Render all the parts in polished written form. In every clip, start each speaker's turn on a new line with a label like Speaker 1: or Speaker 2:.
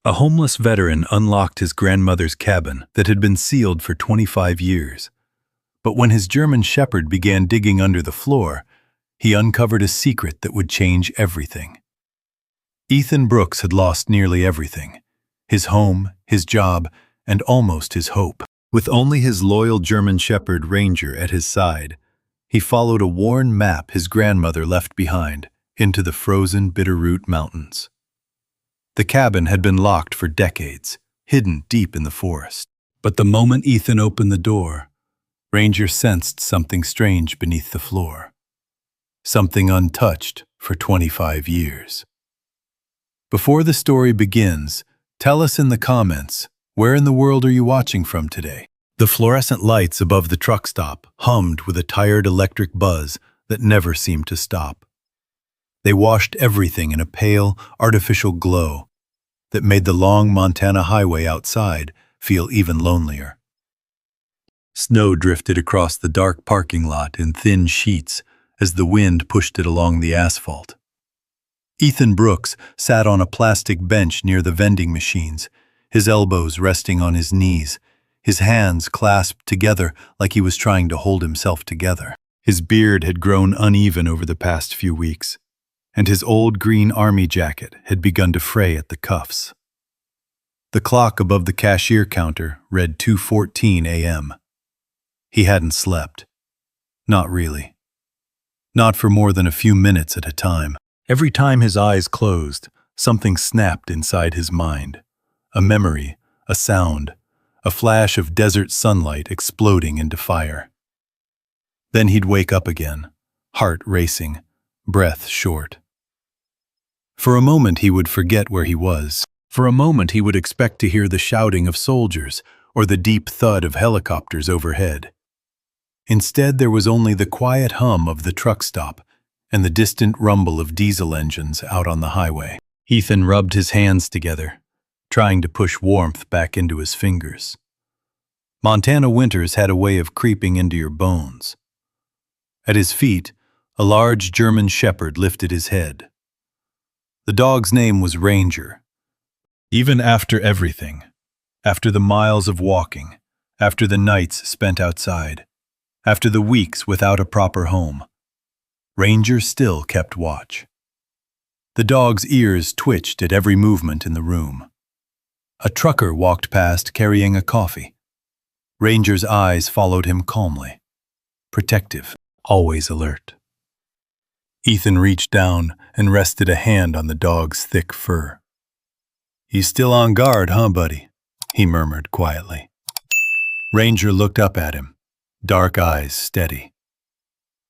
Speaker 1: A homeless veteran unlocked his grandmother's cabin that had been sealed for 25 years. But when his German shepherd began digging under the floor, he uncovered a secret that would change everything. Ethan Brooks had lost nearly everything: his home, his job, and almost his hope. With only his loyal German shepherd Ranger at his side, he followed a worn map his grandmother left behind into the frozen Bitterroot Mountains. The cabin had been locked for decades, hidden deep in the forest. But the moment Ethan opened the door, Ranger sensed something strange beneath the floor. Something untouched for 25 years. Before the story begins, tell us in the comments, where in the world are you watching from today? The fluorescent lights above the truck stop hummed with a tired electric buzz that never seemed to stop. They washed everything in a pale, artificial glow that made the long Montana highway outside feel even lonelier. Snow drifted across the dark parking lot in thin sheets as the wind pushed it along the asphalt. Ethan Brooks sat on a plastic bench near the vending machines, his elbows resting on his knees, his hands clasped together like he was trying to hold himself together. His beard had grown uneven over the past few weeks, and his old green army jacket had begun to fray at the cuffs. The clock above the cashier counter read 2:14 a.m. He hadn't slept. Not really. Not for more than a few minutes at a time. Every time his eyes closed, something snapped inside his mind. A memory, a sound, a flash of desert sunlight exploding into fire. Then he'd wake up again, heart racing, breath short. For a moment he would forget where he was. For a moment he would expect to hear the shouting of soldiers or the deep thud of helicopters overhead. Instead, there was only the quiet hum of the truck stop and the distant rumble of diesel engines out on the highway. Ethan rubbed his hands together, trying to push warmth back into his fingers. Montana winters had a way of creeping into your bones. At his feet, a large German shepherd lifted his head. The dog's name was Ranger. Even after everything, after the miles of walking, after the nights spent outside, after the weeks without a proper home, Ranger still kept watch. The dog's ears twitched at every movement in the room. A trucker walked past carrying a coffee. Ranger's eyes followed him calmly, protective, always alert. Ethan reached down and rested a hand on the dog's thick fur. "You still on guard, huh, buddy?" he murmured quietly. Ranger looked up at him, dark eyes steady.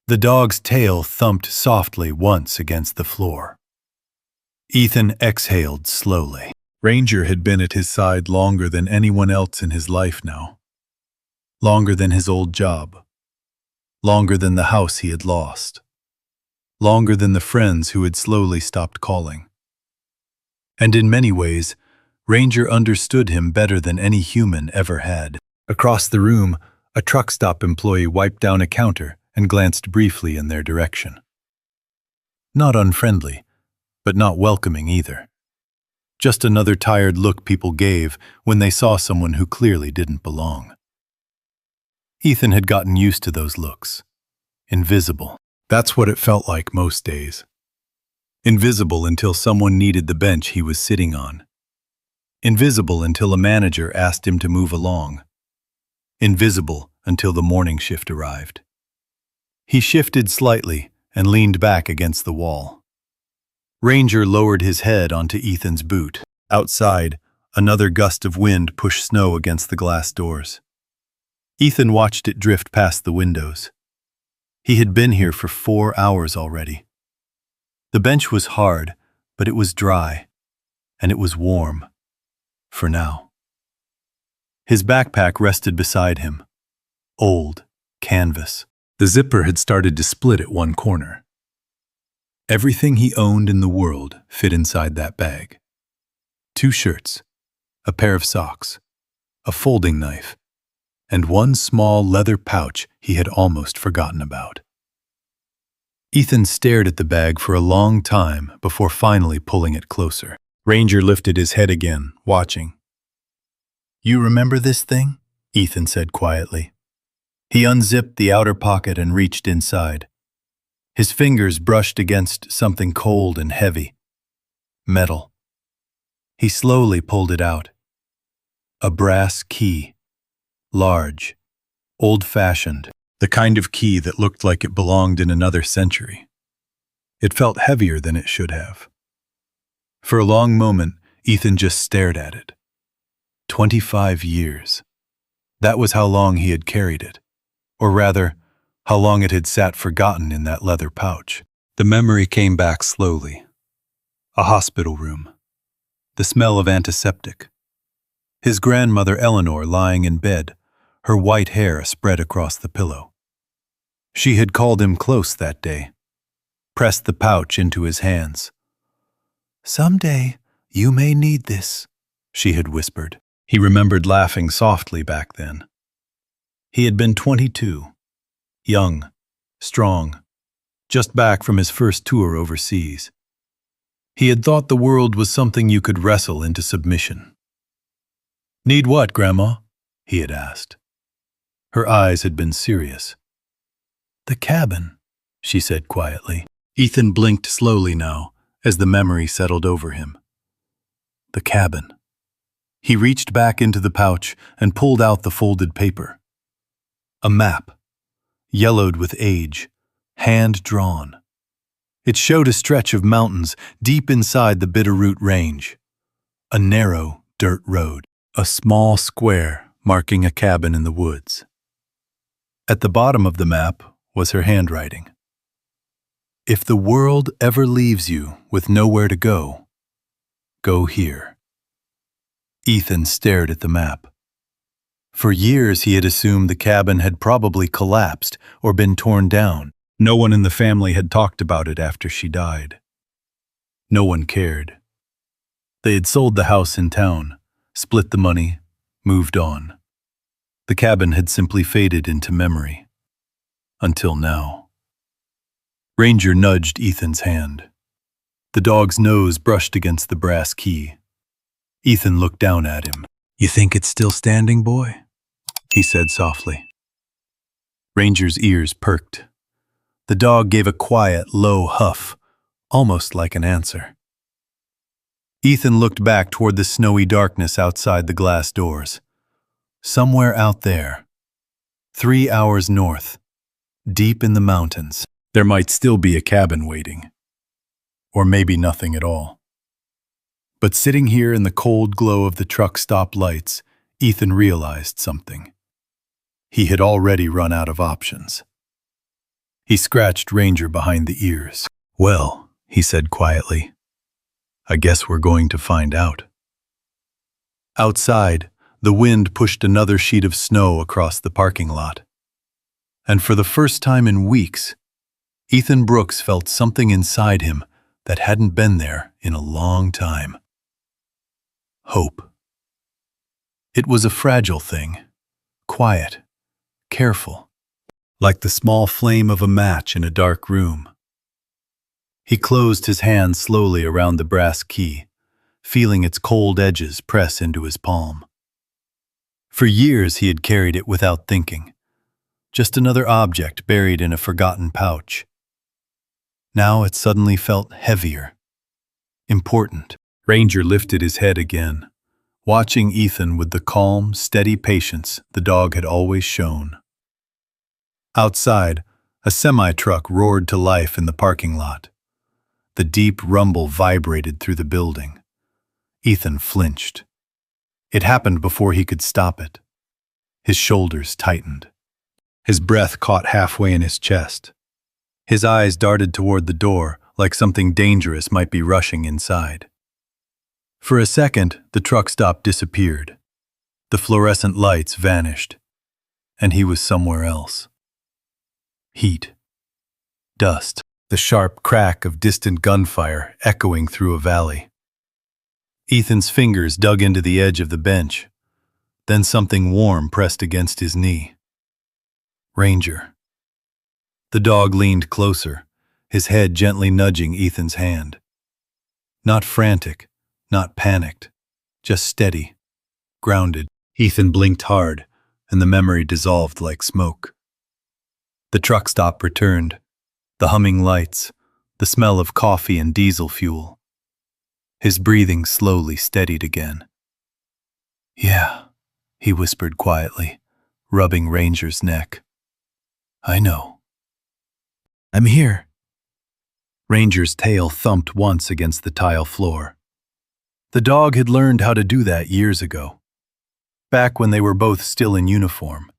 Speaker 1: The dog's tail thumped softly once against the floor. Ethan exhaled slowly. Ranger had been at his side longer than anyone else in his life now. Longer than his old job. Longer than the house he had lost. Longer than the friends who had slowly stopped calling. And in many ways, Ranger understood him better than any human ever had. Across the room, a truck stop employee wiped down a counter and glanced briefly in their direction. Not unfriendly, but not welcoming either. Just another tired look people gave when they saw someone who clearly didn't belong. Ethan had gotten used to those looks. Invisible. That's what it felt like most days. Invisible until someone needed the bench he was sitting on. Invisible until a manager asked him to move along. Invisible until the morning shift arrived. He shifted slightly and leaned back against the wall. Ranger lowered his head onto Ethan's boot. Outside, another gust of wind pushed snow against the glass doors. Ethan watched it drift past the windows. He had been here for 4 hours already. The bench was hard, but it was dry, and it was warm. For now. His backpack rested beside him. Old, canvas. The zipper had started to split at one corner. Everything he owned in the world fit inside that bag. 2 shirts, a pair of socks, a folding knife, and one small leather pouch he had almost forgotten about. Ethan stared at the bag for a long time before finally pulling it closer. Ranger lifted his head again, watching. "You remember this thing?" Ethan said quietly. He unzipped the outer pocket and reached inside. His fingers brushed against something cold and heavy. Metal. He slowly pulled it out. A brass key. Large. Old-fashioned. The kind of key that looked like it belonged in another century. It felt heavier than it should have. For a long moment, Ethan just stared at it. 25 years. That was how long he had carried it. Or rather, how long it had sat forgotten in that leather pouch. The memory came back slowly. A hospital room. The smell of antiseptic. His grandmother Eleanor lying in bed, her white hair spread across the pillow. She had called him close that day, pressed the pouch into his hands. "Someday, you may need this," she had whispered. He remembered laughing softly back then. He had been 22, young, strong, just back from his first tour overseas. He had thought the world was something you could wrestle into submission. "Need what, Grandma?" he had asked. Her eyes had been serious. "The cabin," she said quietly. Ethan blinked slowly now, as the memory settled over him. The cabin. He reached back into the pouch and pulled out the folded paper. A map, yellowed with age, hand-drawn. It showed a stretch of mountains deep inside the Bitterroot Range. A narrow dirt road, a small square marking a cabin in the woods. At the bottom of the map was her handwriting. "If the world ever leaves you with nowhere to go, go here." Ethan stared at the map. For years he had assumed the cabin had probably collapsed or been torn down. No one in the family had talked about it after she died. No one cared. They had sold the house in town, split the money, moved on. The cabin had simply faded into memory. Until now. Ranger nudged Ethan's hand. The dog's nose brushed against the brass key. Ethan looked down at him. "You think it's still standing, boy?" he said softly. Ranger's ears perked. The dog gave a quiet, low huff, almost like an answer. Ethan looked back toward the snowy darkness outside the glass doors. Somewhere out there, 3 hours north, deep in the mountains, there might still be a cabin waiting. Or maybe nothing at all. But sitting here in the cold glow of the truck stop lights, Ethan realized something. He had already run out of options. He scratched Ranger behind the ears. "Well," he said quietly, "I guess we're going to find out." Outside, the wind pushed another sheet of snow across the parking lot. And for the first time in weeks, Ethan Brooks felt something inside him that hadn't been there in a long time. Hope. It was a fragile thing, quiet, careful, like the small flame of a match in a dark room. He closed his hand slowly around the brass key, feeling its cold edges press into his palm. For years he had carried it without thinking, just another object buried in a forgotten pouch. Now it suddenly felt heavier, important. Ranger lifted his head again, watching Ethan with the calm, steady patience the dog had always shown. Outside, a semi-truck roared to life in the parking lot. The deep rumble vibrated through the building. Ethan flinched. It happened before he could stop it. His shoulders tightened. His breath caught halfway in his chest. His eyes darted toward the door like something dangerous might be rushing inside. For a second, the truck stop disappeared. The fluorescent lights vanished, and he was somewhere else. Heat. Dust. The sharp crack of distant gunfire echoing through a valley. Ethan's fingers dug into the edge of the bench. Then something warm pressed against his knee. Ranger. The dog leaned closer, his head gently nudging Ethan's hand. Not frantic, Not panicked, just steady, grounded. Ethan blinked hard, and the memory dissolved like smoke. The truck stop returned, the humming lights, the smell of coffee and diesel fuel. His breathing slowly steadied again. "Yeah," he whispered quietly, rubbing Ranger's neck. "I know." "I'm here." Ranger's tail thumped once against the tile floor. The dog had learned how to do that years ago, back when they were both still in uniform,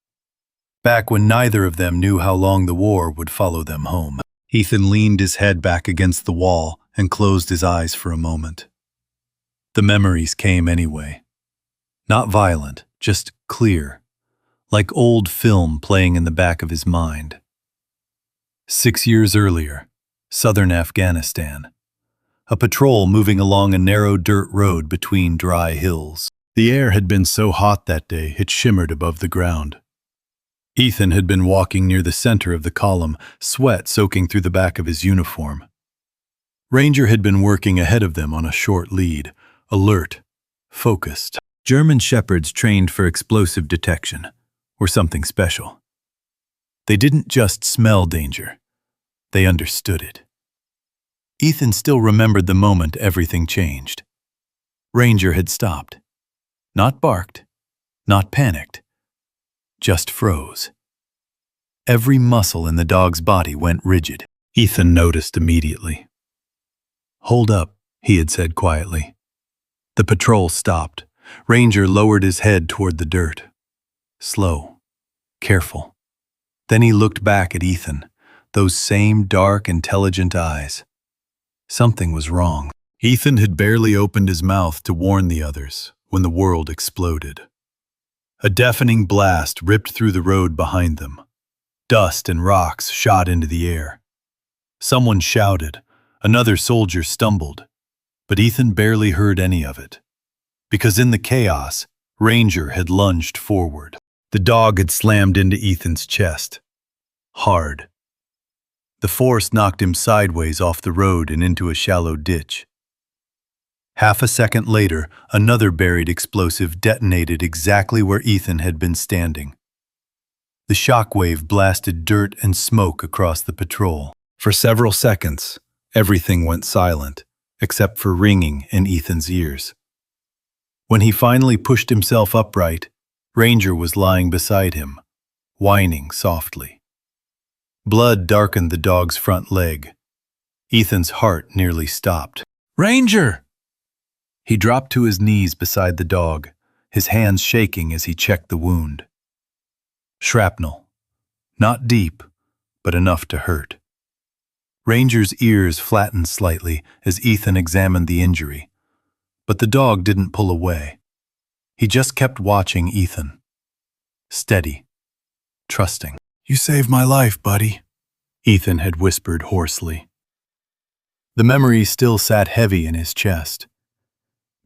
Speaker 1: back when neither of them knew how long the war would follow them home. Ethan leaned his head back against the wall and closed his eyes for a moment. The memories came anyway. Not violent, just clear, like old film playing in the back of his mind. 6 years earlier, southern Afghanistan. A patrol moving along a narrow dirt road between dry hills. The air had been so hot that day it shimmered above the ground. Ethan had been walking near the center of the column, sweat soaking through the back of his uniform. Ranger had been working ahead of them on a short lead, alert, focused. German shepherds trained for explosive detection were something special. They didn't just smell danger, they understood it. Ethan still remembered the moment everything changed. Ranger had stopped. Not barked, not panicked, just froze. Every muscle in the dog's body went rigid. Ethan noticed immediately. "Hold up," he had said quietly. The patrol stopped. Ranger lowered his head toward the dirt. Slow, careful. Then he looked back at Ethan, those same dark, intelligent eyes. Something was wrong. Ethan had barely opened his mouth to warn the others when the world exploded. A deafening blast ripped through the road behind them. Dust and rocks shot into the air. Someone shouted. Another soldier stumbled. But Ethan barely heard any of it. Because in the chaos, Ranger had lunged forward. The dog had slammed into Ethan's chest. Hard. The force knocked him sideways off the road and into a shallow ditch. Half a second later, another buried explosive detonated exactly where Ethan had been standing. The shockwave blasted dirt and smoke across the patrol. For several seconds, everything went silent, except for ringing in Ethan's ears. When he finally pushed himself upright, Ranger was lying beside him, whining softly. Blood darkened the dog's front leg. Ethan's heart nearly stopped. "Ranger!" He dropped to his knees beside the dog, his hands shaking as he checked the wound. Shrapnel. Not deep, but enough to hurt. Ranger's ears flattened slightly as Ethan examined the injury, but the dog didn't pull away. He just kept watching Ethan. Steady, trusting. "You saved my life, buddy," Ethan had whispered hoarsely. The memory still sat heavy in his chest.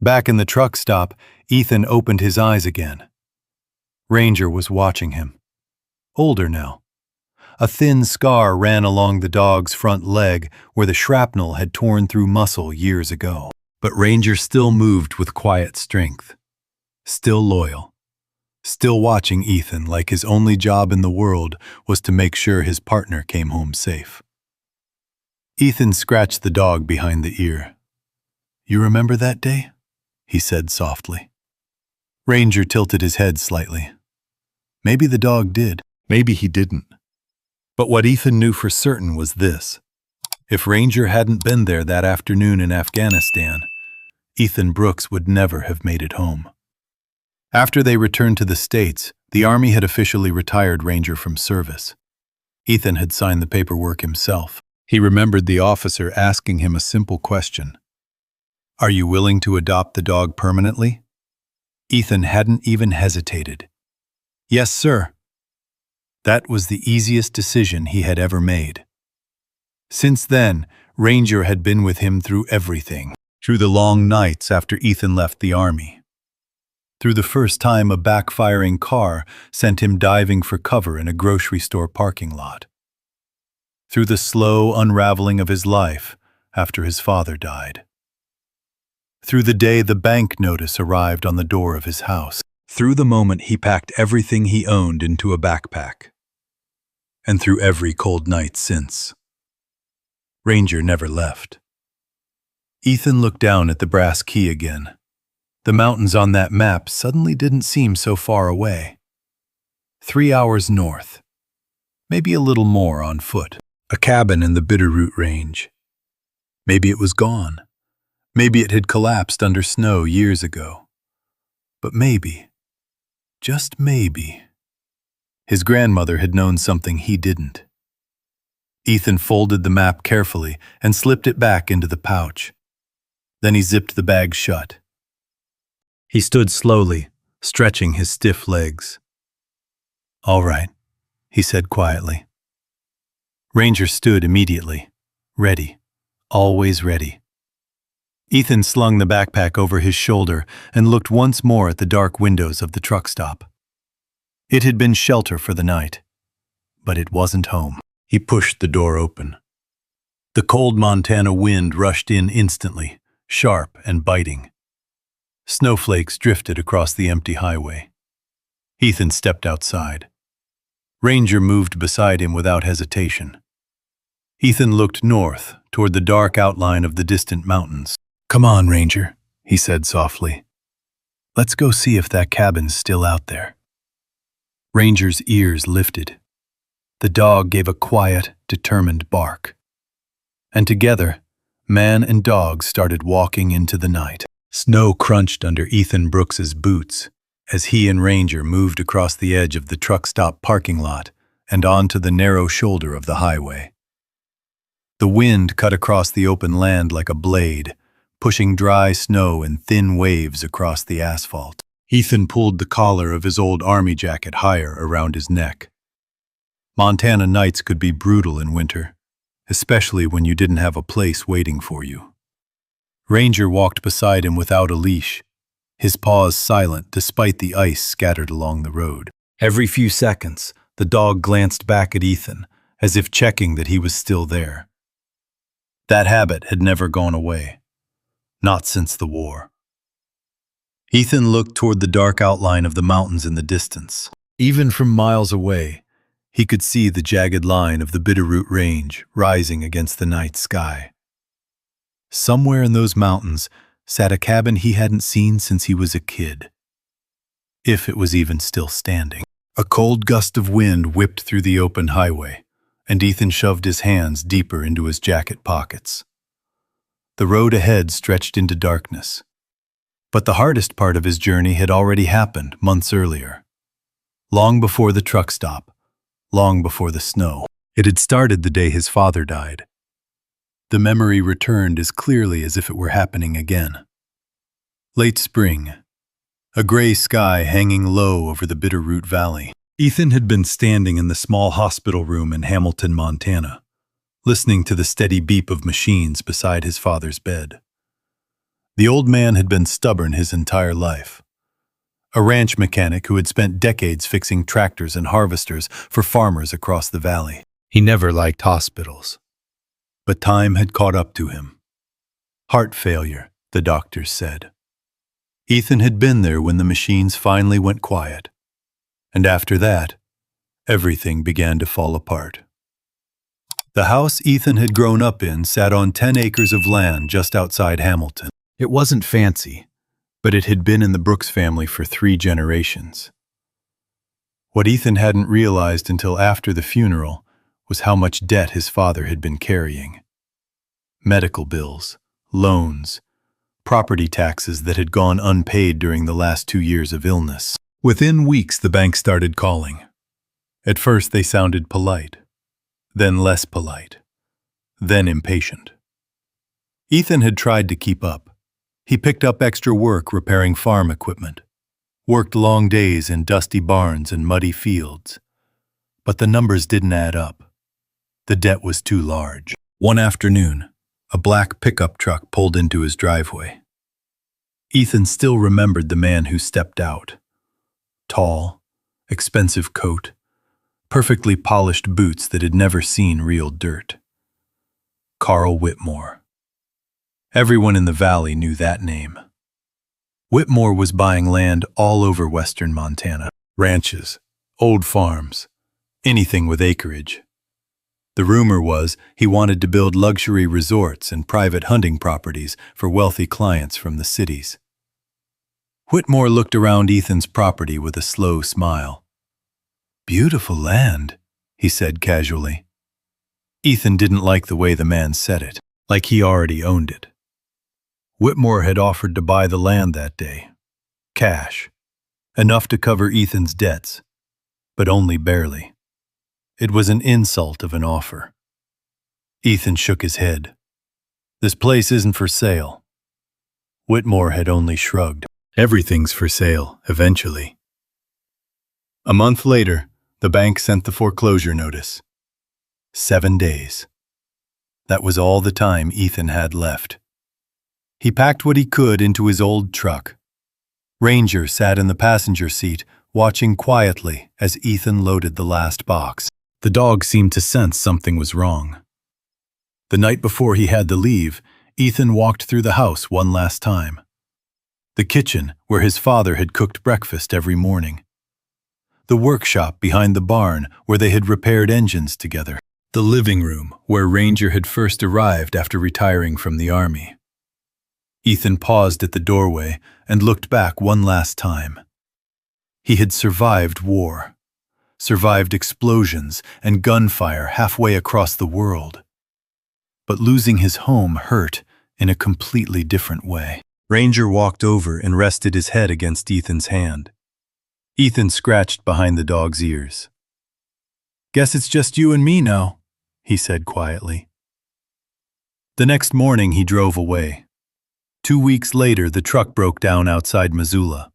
Speaker 1: Back in the truck stop, Ethan opened his eyes again. Ranger was watching him. Older now. A thin scar ran along the dog's front leg where the shrapnel had torn through muscle years ago. But Ranger still moved with quiet strength. Still loyal. Still watching Ethan like his only job in the world was to make sure his partner came home safe. Ethan scratched the dog behind the ear. "You remember that day?" he said softly. Ranger tilted his head slightly. Maybe the dog did. Maybe he didn't. But what Ethan knew for certain was this. If Ranger hadn't been there that afternoon in Afghanistan, Ethan Brooks would never have made it home. After they returned to the States, the Army had officially retired Ranger from service. Ethan had signed the paperwork himself. He remembered the officer asking him a simple question. "Are you willing to adopt the dog permanently?" Ethan hadn't even hesitated. "Yes, sir." That was the easiest decision he had ever made. Since then, Ranger had been with him through everything. Through the long nights after Ethan left the Army. Through the first time a backfiring car sent him diving for cover in a grocery store parking lot. Through the slow unraveling of his life after his father died. Through the day, the bank notice arrived on the door of his house. Through the moment, he packed everything he owned into a backpack. And through every cold night since. Ranger never left. Ethan looked down at the brass key again. The mountains on that map suddenly didn't seem so far away. 3 hours north. Maybe a little more on foot. A cabin in the Bitterroot Range. Maybe it was gone. Maybe it had collapsed under snow years ago. But maybe, just maybe, his grandmother had known something he didn't. Ethan folded the map carefully and slipped it back into the pouch. Then he zipped the bag shut. He stood slowly, stretching his stiff legs. "All right," he said quietly. Ranger stood immediately, ready, always ready. Ethan slung the backpack over his shoulder and looked once more at the dark windows of the truck stop. It had been shelter for the night, but it wasn't home. He pushed the door open. The cold Montana wind rushed in instantly, sharp and biting. Snowflakes drifted across the empty highway. Ethan stepped outside. Ranger moved beside him without hesitation. Ethan looked north, toward the dark outline of the distant mountains. "Come on, Ranger," he said softly. "Let's go see if that cabin's still out there." Ranger's ears lifted. The dog gave a quiet, determined bark. And together, man and dog started walking into the night. Snow crunched under Ethan Brooks's boots as he and Ranger moved across the edge of the truck stop parking lot and onto the narrow shoulder of the highway. The wind cut across the open land like a blade, pushing dry snow in thin waves across the asphalt. Ethan pulled the collar of his old army jacket higher around his neck. Montana nights could be brutal in winter, especially when you didn't have a place waiting for you. Ranger walked beside him without a leash, his paws silent despite the ice scattered along the road. Every few seconds, the dog glanced back at Ethan, as if checking that he was still there. That habit had never gone away, not since the war. Ethan looked toward the dark outline of the mountains in the distance. Even from miles away, he could see the jagged line of the Bitterroot Range rising against the night sky. Somewhere in those mountains sat a cabin he hadn't seen since he was a kid, if it was even still standing. A cold gust of wind whipped through the open highway, and Ethan shoved his hands deeper into his jacket pockets. The road ahead stretched into darkness. But the hardest part of his journey had already happened months earlier. Long before the truck stop, long before the snow. It had started the day his father died. The memory returned as clearly as if it were happening again. Late spring, a gray sky hanging low over the Bitterroot Valley. Ethan had been standing in the small hospital room in Hamilton, Montana, listening to the steady beep of machines beside his father's bed. The old man had been stubborn his entire life. A ranch mechanic who had spent decades fixing tractors and harvesters for farmers across the valley. He never liked hospitals. But time had caught up to him. Heart failure, the doctors said. Ethan had been there when the machines finally went quiet. And after that, everything began to fall apart. The house Ethan had grown up in sat on 10 acres of land just outside Hamilton. It wasn't fancy, but it had been in the Brooks family for 3 generations. What Ethan hadn't realized until after the funeral was how much debt his father had been carrying. Medical bills, loans, property taxes that had gone unpaid during the last 2 years of illness. Within weeks, the bank started calling. At first, they sounded polite, then less polite, then impatient. Ethan had tried to keep up. He picked up extra work repairing farm equipment, worked long days in dusty barns and muddy fields. But the numbers didn't add up. The debt was too large. One afternoon, a black pickup truck pulled into his driveway. Ethan still remembered the man who stepped out. Tall, expensive coat, perfectly polished boots that had never seen real dirt. Carl Whitmore. Everyone in the valley knew that name. Whitmore was buying land all over western Montana. Ranches, old farms, anything with acreage. The rumor was he wanted to build luxury resorts and private hunting properties for wealthy clients from the cities. Whitmore looked around Ethan's property with a slow smile. "Beautiful land," he said casually. Ethan didn't like the way the man said it, like he already owned it. Whitmore had offered to buy the land that day. Cash. Enough to cover Ethan's debts, but only barely. It was an insult of an offer. Ethan shook his head. "This place isn't for sale." Whitmore had only shrugged. "Everything's for sale, eventually." A month later, the bank sent the foreclosure notice. 7 days. That was all the time Ethan had left. He packed what he could into his old truck. Ranger sat in the passenger seat, watching quietly as Ethan loaded the last box. The dog seemed to sense something was wrong. The night before he had to leave, Ethan walked through the house one last time. The kitchen, where his father had cooked breakfast every morning. The workshop behind the barn, where they had repaired engines together. The living room, where Ranger had first arrived after retiring from the army. Ethan paused at the doorway and looked back one last time. He had survived war, survived explosions and gunfire halfway across the world. But losing his home hurt in a completely different way. Ranger walked over and rested his head against Ethan's hand. Ethan scratched behind the dog's ears. "Guess it's just you and me now," he said quietly. The next morning he drove away. 2 weeks later, the truck broke down outside Missoula.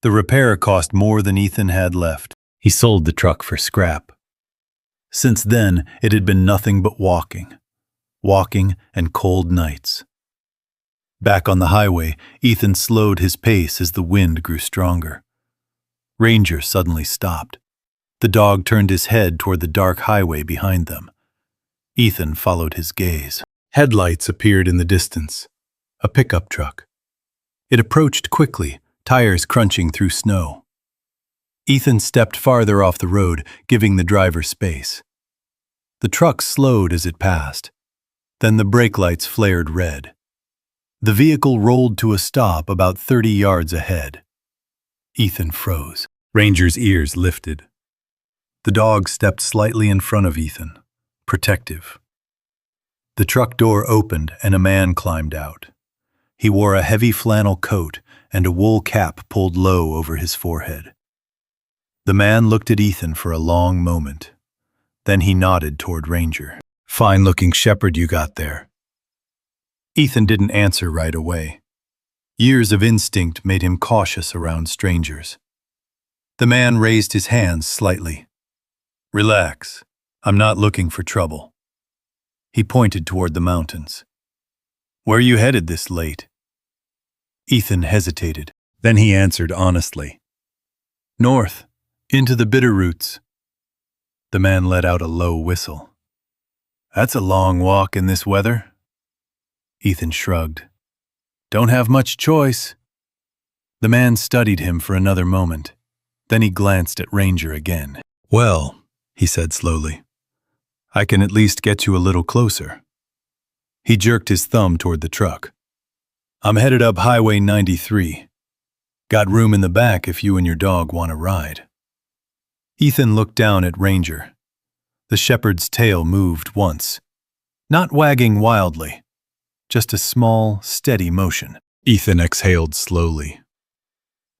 Speaker 1: The repair cost more than Ethan had left. He sold the truck for scrap. Since then, it had been nothing but walking and cold nights. Back on the highway, Ethan slowed his pace as the wind grew stronger. Ranger suddenly stopped. The dog turned his head toward the dark highway behind them. Ethan followed his gaze. Headlights appeared in the distance. A pickup truck. It approached quickly, tires crunching through snow. Ethan stepped farther off the road, giving the driver space. The truck slowed as it passed. Then the brake lights flared red. The vehicle rolled to a stop about 30 yards ahead. Ethan froze. Ranger's ears lifted. The dog stepped slightly in front of Ethan, protective. The truck door opened and a man climbed out. He wore a heavy flannel coat and a wool cap pulled low over his forehead. The man looked at Ethan for a long moment. Then he nodded toward Ranger. "Fine-looking shepherd you got there." Ethan didn't answer right away. Years of instinct made him cautious around strangers. The man raised his hands slightly. "Relax. I'm not looking for trouble." He pointed toward the mountains. "Where are you headed this late?" Ethan hesitated. Then he answered honestly. "North, into the Bitterroots." The man let out a low whistle. "That's a long walk in this weather." Ethan shrugged. "Don't have much choice." The man studied him for another moment. Then he glanced at Ranger again. "Well," he said slowly, "I can at least get you a little closer." He jerked his thumb toward the truck. "I'm headed up Highway 93. Got room in the back if you and your dog want to ride." Ethan looked down at Ranger. The shepherd's tail moved once, not wagging wildly, just a small, steady motion. Ethan exhaled slowly.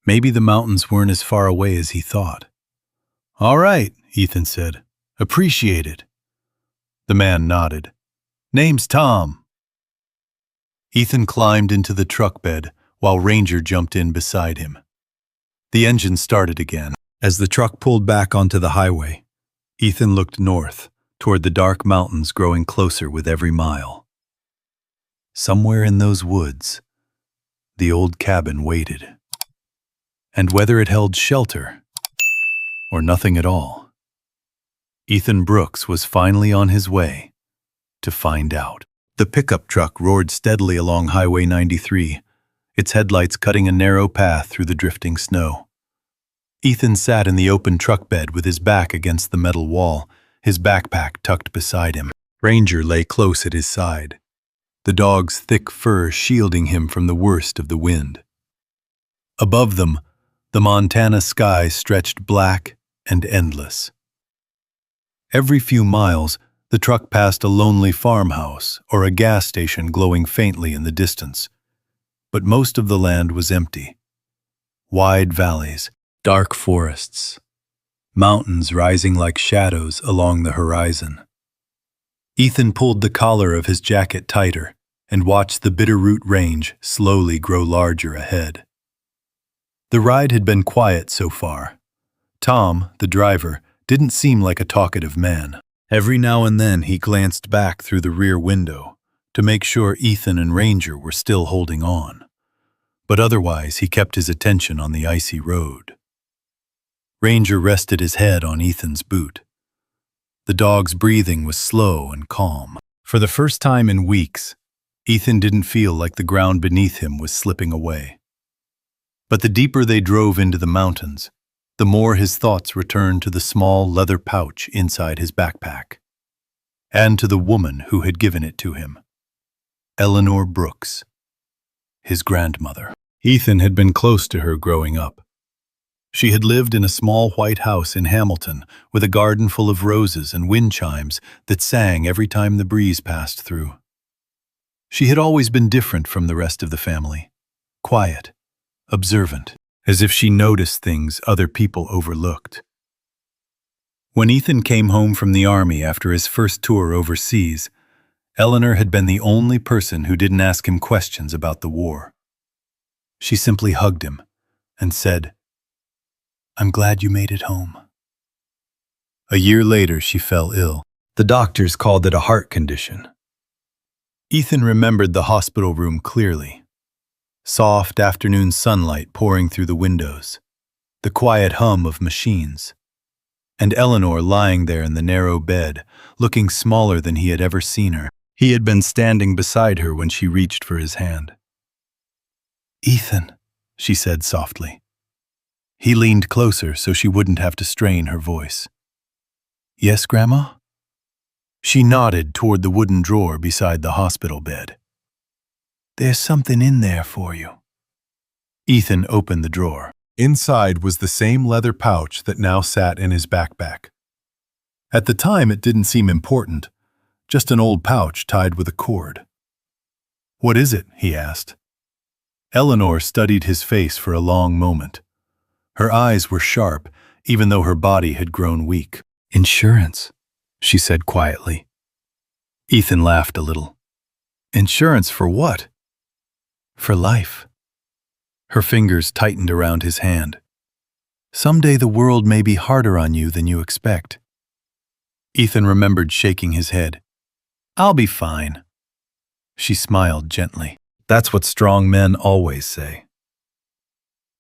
Speaker 1: Maybe the mountains weren't as far away as he thought. "All right," Ethan said. "Appreciate it." The man nodded. "Name's Tom." Ethan climbed into the truck bed while Ranger jumped in beside him. The engine started again. As the truck pulled back onto the highway, Ethan looked north, toward the dark mountains growing closer with every mile. Somewhere in those woods, the old cabin waited. And whether it held shelter or nothing at all, Ethan Brooks was finally on his way to find out. The pickup truck roared steadily along Highway 93, its headlights cutting a narrow path through the drifting snow. Ethan sat in the open truck bed with his back against the metal wall, his backpack tucked beside him. Ranger lay close at his side, the dog's thick fur shielding him from the worst of the wind. Above them, the Montana sky stretched black and endless. Every few miles, the truck passed a lonely farmhouse or a gas station glowing faintly in the distance. But most of the land was empty. Wide valleys, dark forests, mountains rising like shadows along the horizon. Ethan pulled the collar of his jacket tighter and watched the Bitterroot Range slowly grow larger ahead. The ride had been quiet so far. Tom, the driver, didn't seem like a talkative man. Every now and then he glanced back through the rear window to make sure Ethan and Ranger were still holding on. But otherwise he kept his attention on the icy road. Ranger rested his head on Ethan's boot. The dog's breathing was slow and calm. For the first time in weeks, Ethan didn't feel like the ground beneath him was slipping away. But the deeper they drove into the mountains, the more his thoughts returned to the small leather pouch inside his backpack, and to the woman who had given it to him, Eleanor Brooks, his grandmother. Ethan had been close to her growing up. She had lived in a small white house in Hamilton with a garden full of roses and wind chimes that sang every time the breeze passed through. She had always been different from the rest of the family, quiet, observant, as if she noticed things other people overlooked. When Ethan came home from the army after his first tour overseas, Eleanor had been the only person who didn't ask him questions about the war. She simply hugged him and said, "I'm glad you made it home." A year later, she fell ill. The doctors called it a heart condition. Ethan remembered the hospital room clearly. Soft afternoon sunlight pouring through the windows, the quiet hum of machines, and Eleanor lying there in the narrow bed, looking smaller than he had ever seen her. He had been standing beside her when she reached for his hand. "Ethan," she said softly. He leaned closer so she wouldn't have to strain her voice. "Yes, Grandma?" She nodded toward the wooden drawer beside the hospital bed. "There's something in there for you." Ethan opened the drawer. Inside was the same leather pouch that now sat in his backpack. At the time, it didn't seem important, just an old pouch tied with a cord. "What is it?" he asked. Eleanor studied his face for a long moment. Her eyes were sharp, even though her body had grown weak. "Insurance," she said quietly. Ethan laughed a little. "Insurance for what?" "For life." Her fingers tightened around his hand. "Someday the world may be harder on you than you expect." Ethan remembered shaking his head. "I'll be fine." She smiled gently. "That's what strong men always say."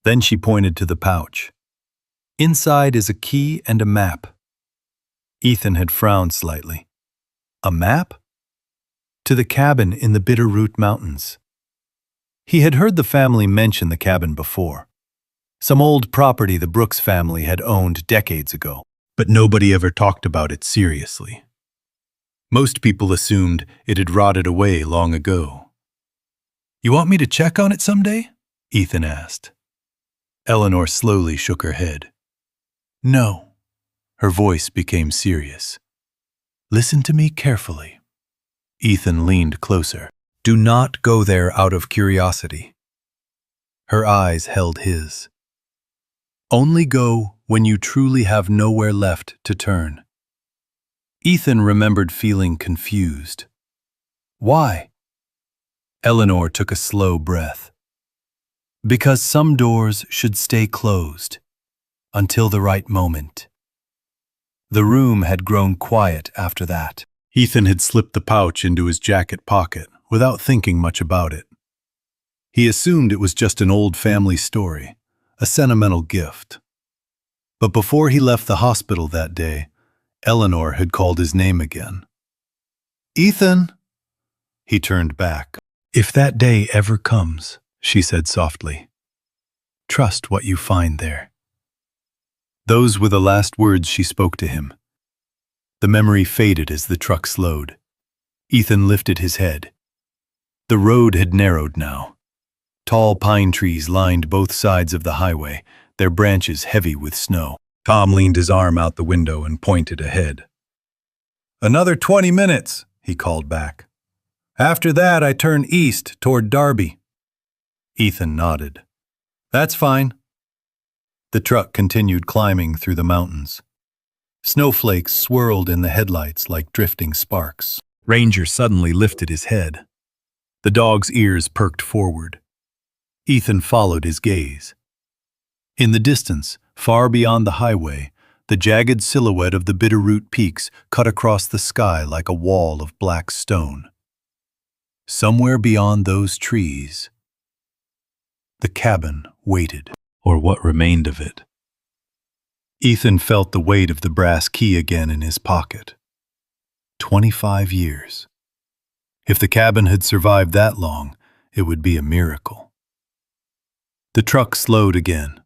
Speaker 1: Then she pointed to the pouch. "Inside is a key and a map." Ethan had frowned slightly. "A map?" "To the cabin in the Bitterroot Mountains." He had heard the family mention the cabin before. Some old property the Brooks family had owned decades ago, but nobody ever talked about it seriously. Most people assumed it had rotted away long ago. "You want me to check on it someday?" Ethan asked. Eleanor slowly shook her head. "No." Her voice became serious. "Listen to me carefully." Ethan leaned closer. "Do not go there out of curiosity." Her eyes held his. "Only go when you truly have nowhere left to turn." Ethan remembered feeling confused. "Why?" Eleanor took a slow breath. "Because some doors should stay closed until the right moment." The room had grown quiet after that. Ethan had slipped the pouch into his jacket pocket without thinking much about it. He assumed it was just an old family story, a sentimental gift. But before he left the hospital that day, Eleanor had called his name again. "Ethan!" He turned back. "If that day ever comes," she said softly, "trust what you find there." Those were the last words she spoke to him. The memory faded as the truck slowed. Ethan lifted his head. The road had narrowed now. Tall pine trees lined both sides of the highway, their branches heavy with snow. Tom leaned his arm out the window and pointed ahead. "Another 20 minutes, he called back. "After that, I turn east toward Darby." Ethan nodded. "That's fine." The truck continued climbing through the mountains. Snowflakes swirled in the headlights like drifting sparks. Ranger suddenly lifted his head. The dog's ears perked forward. Ethan followed his gaze. In the distance, far beyond the highway, the jagged silhouette of the Bitterroot Peaks cut across the sky like a wall of black stone. Somewhere beyond those trees, the cabin waited, or what remained of it. Ethan felt the weight of the brass key again in his pocket. 25 years. If the cabin had survived that long, it would be a miracle. The truck slowed again.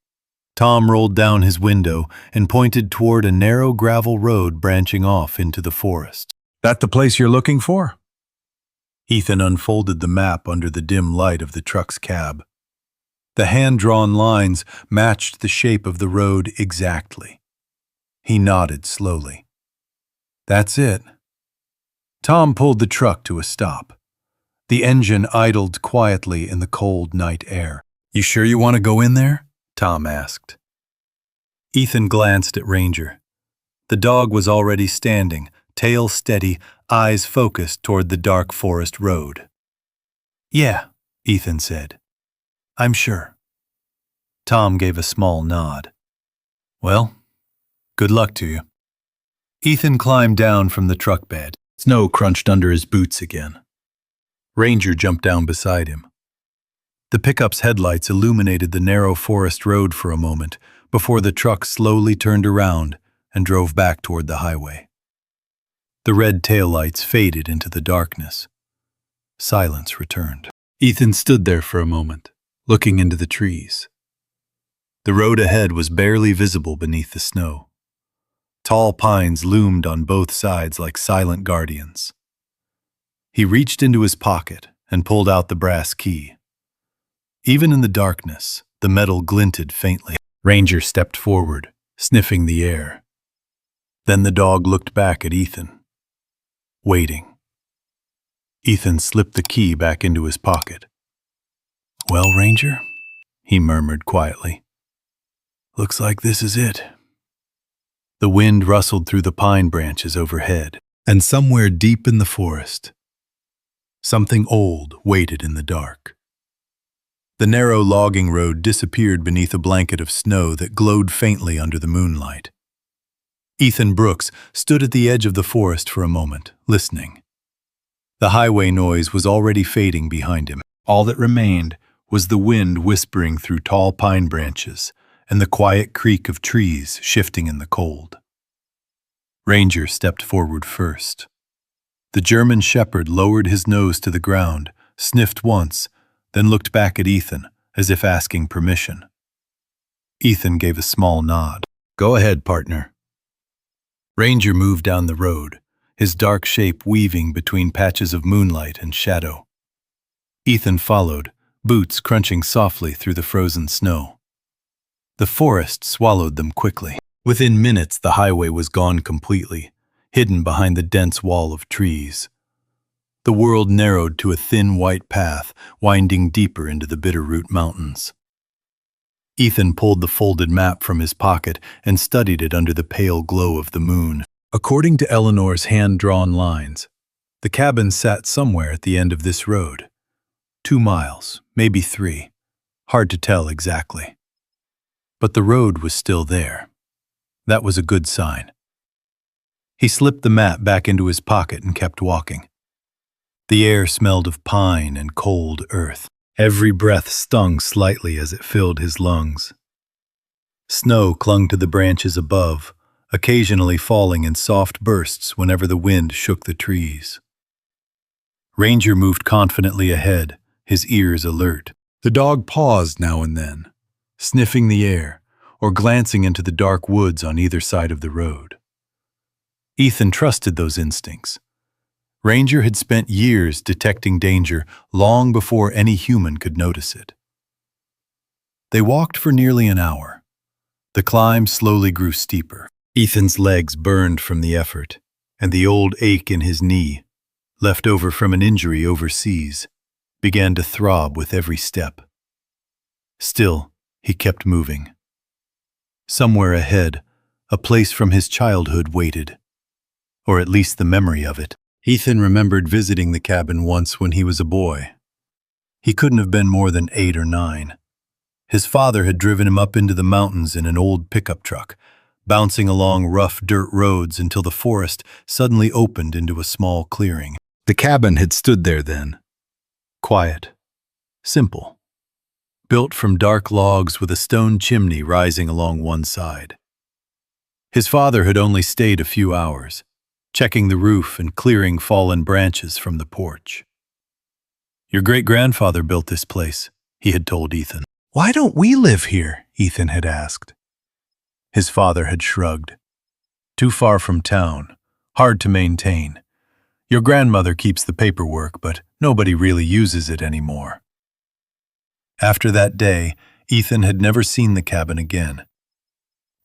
Speaker 1: Tom rolled down his window and pointed toward a narrow gravel road branching off into the forest. "That the place you're looking for?" Ethan unfolded the map under the dim light of the truck's cab. The hand-drawn lines matched the shape of the road exactly. He nodded slowly. "That's it." Tom pulled the truck to a stop. The engine idled quietly in the cold night air. "You sure you want to go in there?" Tom asked. Ethan glanced at Ranger. The dog was already standing, tail steady, eyes focused toward the dark forest road. "Yeah," Ethan said. "I'm sure." Tom gave a small nod. "Well, good luck to you." Ethan climbed down from the truck bed. Snow crunched under his boots again. Ranger jumped down beside him. The pickup's headlights illuminated the narrow forest road for a moment before the truck slowly turned around and drove back toward the highway. The red taillights faded into the darkness. Silence returned. Ethan stood there for a moment, looking into the trees. The road ahead was barely visible beneath the snow. Tall pines loomed on both sides like silent guardians. He reached into his pocket and pulled out the brass key. Even in the darkness, the metal glinted faintly. Ranger stepped forward, sniffing the air. Then the dog looked back at Ethan, waiting. Ethan slipped the key back into his pocket. "Well, Ranger," he murmured quietly. "Looks like this is it." The wind rustled through the pine branches overhead, and somewhere deep in the forest, something old waited in the dark. The narrow logging road disappeared beneath a blanket of snow that glowed faintly under the moonlight. Ethan Brooks stood at the edge of the forest for a moment, listening. The highway noise was already fading behind him. All that remained was the wind whispering through tall pine branches and the quiet creak of trees shifting in the cold. Ranger stepped forward first. The German shepherd lowered his nose to the ground, sniffed once, then looked back at Ethan as if asking permission. Ethan gave a small nod. "Go ahead, partner." Ranger moved down the road, his dark shape weaving between patches of moonlight and shadow. Ethan followed, boots crunching softly through the frozen snow. The forest swallowed them quickly. Within minutes, the highway was gone completely, hidden behind the dense wall of trees. The world narrowed to a thin white path winding deeper into the Bitterroot Mountains. Ethan pulled the folded map from his pocket and studied it under the pale glow of the moon. According to Eleanor's hand-drawn lines, the cabin sat somewhere at the end of this road. 2 miles, maybe 3. Hard to tell exactly. But the road was still there. That was a good sign. He slipped the map back into his pocket and kept walking. The air smelled of pine and cold earth. Every breath stung slightly as it filled his lungs. Snow clung to the branches above, occasionally falling in soft bursts whenever the wind shook the trees. Ranger moved confidently ahead, his ears alert. The dog paused now and then, sniffing the air or glancing into the dark woods on either side of the road. Ethan trusted those instincts. Ranger had spent years detecting danger long before any human could notice it. They walked for nearly an hour. The climb slowly grew steeper. Ethan's legs burned from the effort, and the old ache in his knee, left over from an injury overseas, began to throb with every step. Still, he kept moving. Somewhere ahead, a place from his childhood waited, or at least the memory of it. Ethan remembered visiting the cabin once when he was a boy. He couldn't have been more than 8 or 9. His father had driven him up into the mountains in an old pickup truck, bouncing along rough dirt roads until the forest suddenly opened into a small clearing. The cabin had stood there then. Quiet. Simple. Built from dark logs with a stone chimney rising along one side. His father had only stayed a few hours, checking the roof and clearing fallen branches from the porch. "Your great-grandfather built this place," he had told Ethan. "Why don't we live here?" Ethan had asked. His father had shrugged. "Too far from town, hard to maintain. Your grandmother keeps the paperwork, but nobody really uses it anymore." After that day, Ethan had never seen the cabin again.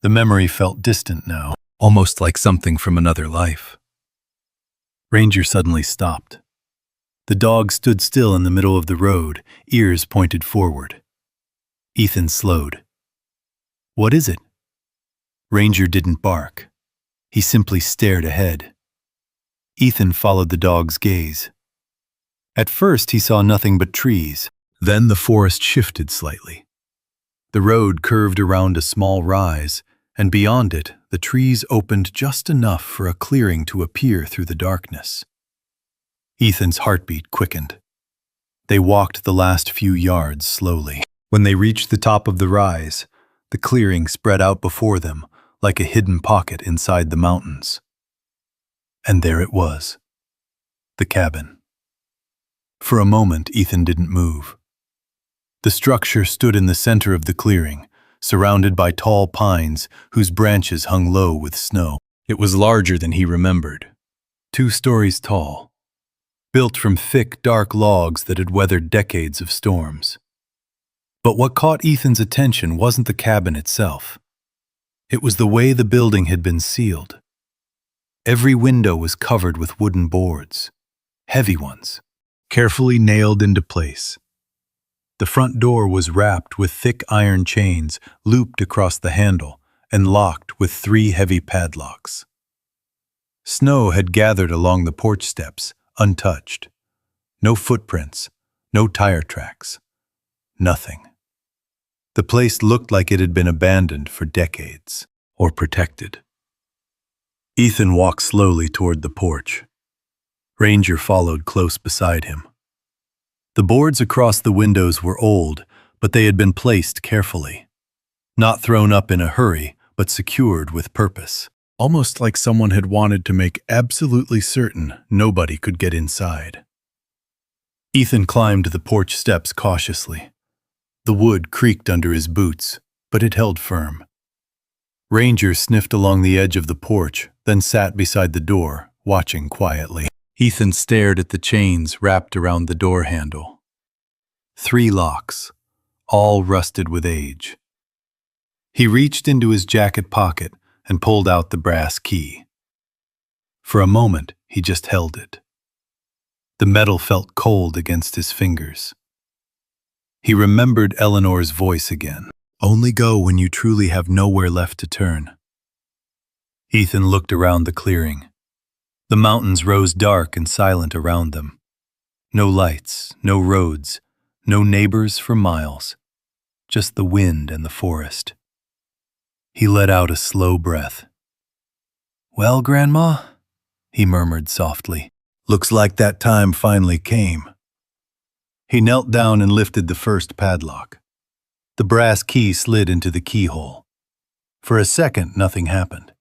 Speaker 1: The memory felt distant now, almost like something from another life. Ranger suddenly stopped. The dog stood still in the middle of the road, ears pointed forward. Ethan slowed. "What is it?" Ranger didn't bark. He simply stared ahead. Ethan followed the dog's gaze. At first he saw nothing but trees. Then the forest shifted slightly. The road curved around a small rise, and beyond it, the trees opened just enough for a clearing to appear through the darkness. Ethan's heartbeat quickened. They walked the last few yards slowly. When they reached the top of the rise, the clearing spread out before them like a hidden pocket inside the mountains. And there it was, the cabin. For a moment, Ethan didn't move. The structure stood in the center of the clearing, surrounded by tall pines whose branches hung low with snow. It was larger than he remembered, 2 stories tall, built from thick, dark logs that had weathered decades of storms. But what caught Ethan's attention wasn't the cabin itself. It was the way the building had been sealed. Every window was covered with wooden boards, heavy ones, carefully nailed into place. The front door was wrapped with thick iron chains looped across the handle and locked with 3 heavy padlocks. Snow had gathered along the porch steps, untouched. No footprints, no tire tracks, nothing. The place looked like it had been abandoned for decades, or protected. Ethan walked slowly toward the porch. Ranger followed close beside him. The boards across the windows were old, but they had been placed carefully. Not thrown up in a hurry, but secured with purpose. Almost like someone had wanted to make absolutely certain nobody could get inside. Ethan climbed the porch steps cautiously. The wood creaked under his boots, but it held firm. Ranger sniffed along the edge of the porch, then sat beside the door, watching quietly. Ethan stared at the chains wrapped around the door handle. 3 locks, all rusted with age. He reached into his jacket pocket and pulled out the brass key. For a moment, he just held it. The metal felt cold against his fingers. He remembered Eleanor's voice again. "Only go when you truly have nowhere left to turn." Ethan looked around the clearing. The mountains rose dark and silent around them. No lights, no roads, no neighbors for miles. Just the wind and the forest. He let out a slow breath. "Well, Grandma?" he murmured softly. "Looks like that time finally came." He knelt down and lifted the first padlock. The brass key slid into the keyhole. For a second, nothing happened.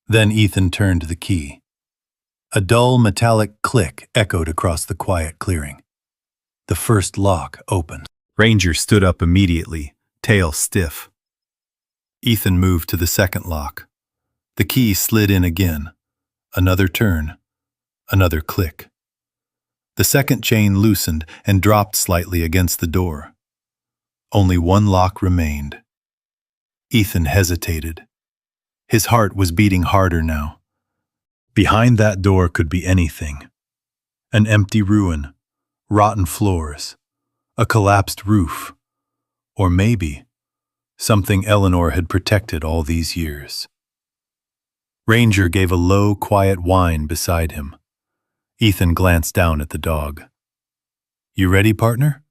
Speaker 1: Then Ethan turned the key. A dull metallic click echoed across the quiet clearing. The first lock opened. Ranger stood up immediately, tail stiff. Ethan moved to the second lock. The key slid in again. Another turn. Another click. The second chain loosened and dropped slightly against the door. Only one lock remained. Ethan hesitated. His heart was beating harder now. Behind that door could be anything. An empty ruin, rotten floors, a collapsed roof, or maybe something Eleanor had protected all these years. Ranger gave a low, quiet whine beside him. Ethan glanced down at the dog. "You ready, partner?"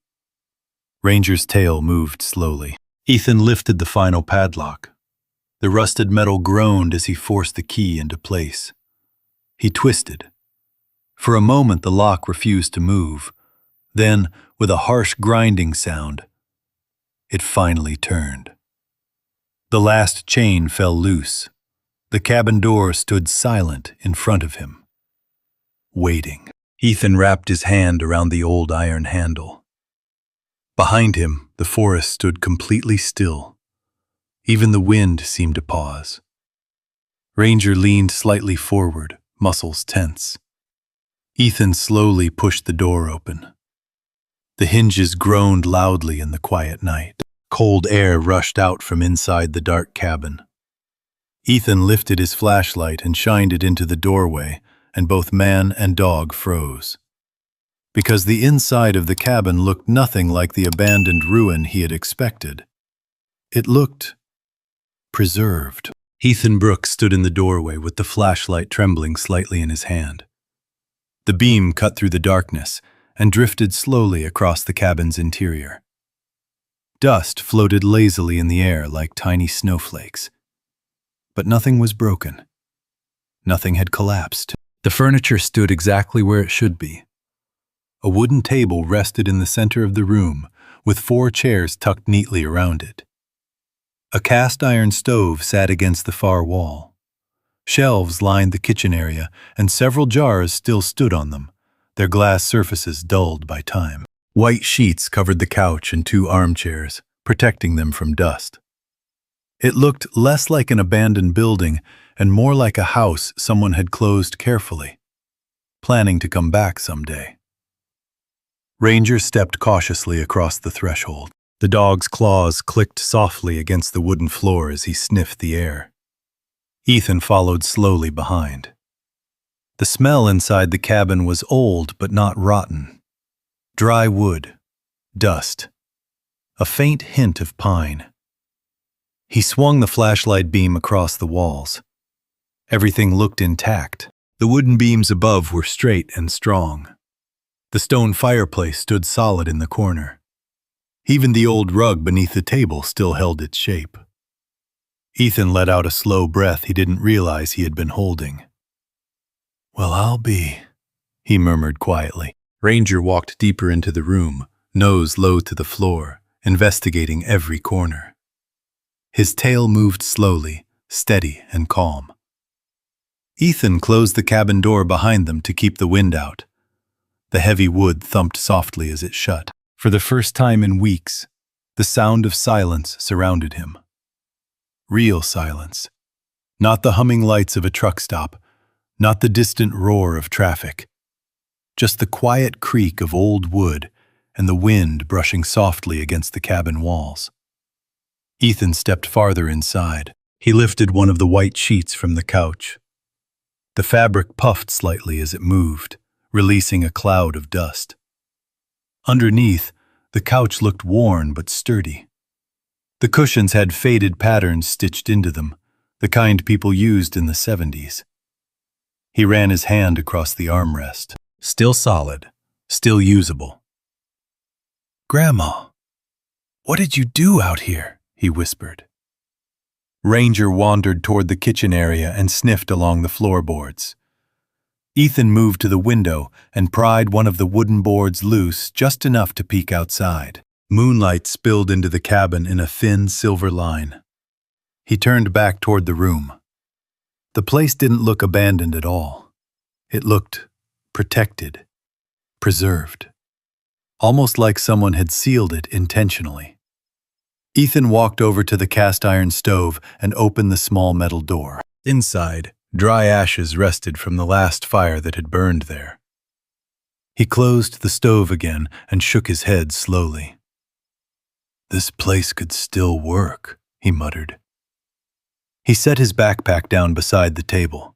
Speaker 1: Ranger's tail moved slowly. Ethan lifted the final padlock. The rusted metal groaned as he forced the key into place. He twisted. For a moment the lock refused to move. Then, with a harsh grinding sound, it finally turned. The last chain fell loose. The cabin door stood silent in front of him, waiting. Ethan wrapped his hand around the old iron handle. Behind him, the forest stood completely still. Even the wind seemed to pause. Ranger leaned slightly forward, muscles tense. Ethan slowly pushed the door open. The hinges groaned loudly in the quiet night. Cold air rushed out from inside the dark cabin. Ethan lifted his flashlight and shined it into the doorway, and both man and dog froze. Because the inside of the cabin looked nothing like the abandoned ruin he had expected. It looked preserved. Ethan Brooks stood in the doorway with the flashlight trembling slightly in his hand. The beam cut through the darkness and drifted slowly across the cabin's interior. Dust floated lazily in the air like tiny snowflakes. But nothing was broken. Nothing had collapsed. The furniture stood exactly where it should be. A wooden table rested in the center of the room, with 4 chairs tucked neatly around it. A cast-iron stove sat against the far wall. Shelves lined the kitchen area, and several jars still stood on them, their glass surfaces dulled by time. White sheets covered the couch and 2 armchairs, protecting them from dust. It looked less like an abandoned building and more like a house someone had closed carefully, planning to come back someday. Ranger stepped cautiously across the threshold. The dog's claws clicked softly against the wooden floor as he sniffed the air. Ethan followed slowly behind. The smell inside the cabin was old but not rotten. Dry wood, dust, a faint hint of pine. He swung the flashlight beam across the walls. Everything looked intact. The wooden beams above were straight and strong. The stone fireplace stood solid in the corner. Even the old rug beneath the table still held its shape. Ethan let out a slow breath he didn't realize he had been holding. "Well, I'll be," he murmured quietly. Ranger walked deeper into the room, nose low to the floor, investigating every corner. His tail moved slowly, steady and calm. Ethan closed the cabin door behind them to keep the wind out. The heavy wood thumped softly as it shut. For the first time in weeks, the sound of silence surrounded him. Real silence. Not the humming lights of a truck stop, not the distant roar of traffic. Just the quiet creak of old wood and the wind brushing softly against the cabin walls. Ethan stepped farther inside. He lifted one of the white sheets from the couch. The fabric puffed slightly as it moved, releasing a cloud of dust. Underneath, the couch looked worn but sturdy. The cushions had faded patterns stitched into them, the kind people used in the 70s. He ran his hand across the armrest. Still solid, still usable. "Grandma, what did you do out here?" he whispered. Ranger wandered toward the kitchen area and sniffed along the floorboards. Ethan moved to the window and pried one of the wooden boards loose just enough to peek outside. Moonlight spilled into the cabin in a thin silver line. He turned back toward the room. The place didn't look abandoned at all. It looked protected, preserved, almost like someone had sealed it intentionally. Ethan walked over to the cast-iron stove and opened the small metal door. Inside, dry ashes rested from the last fire that had burned there. He closed the stove again and shook his head slowly. "This place could still work," he muttered. He set his backpack down beside the table.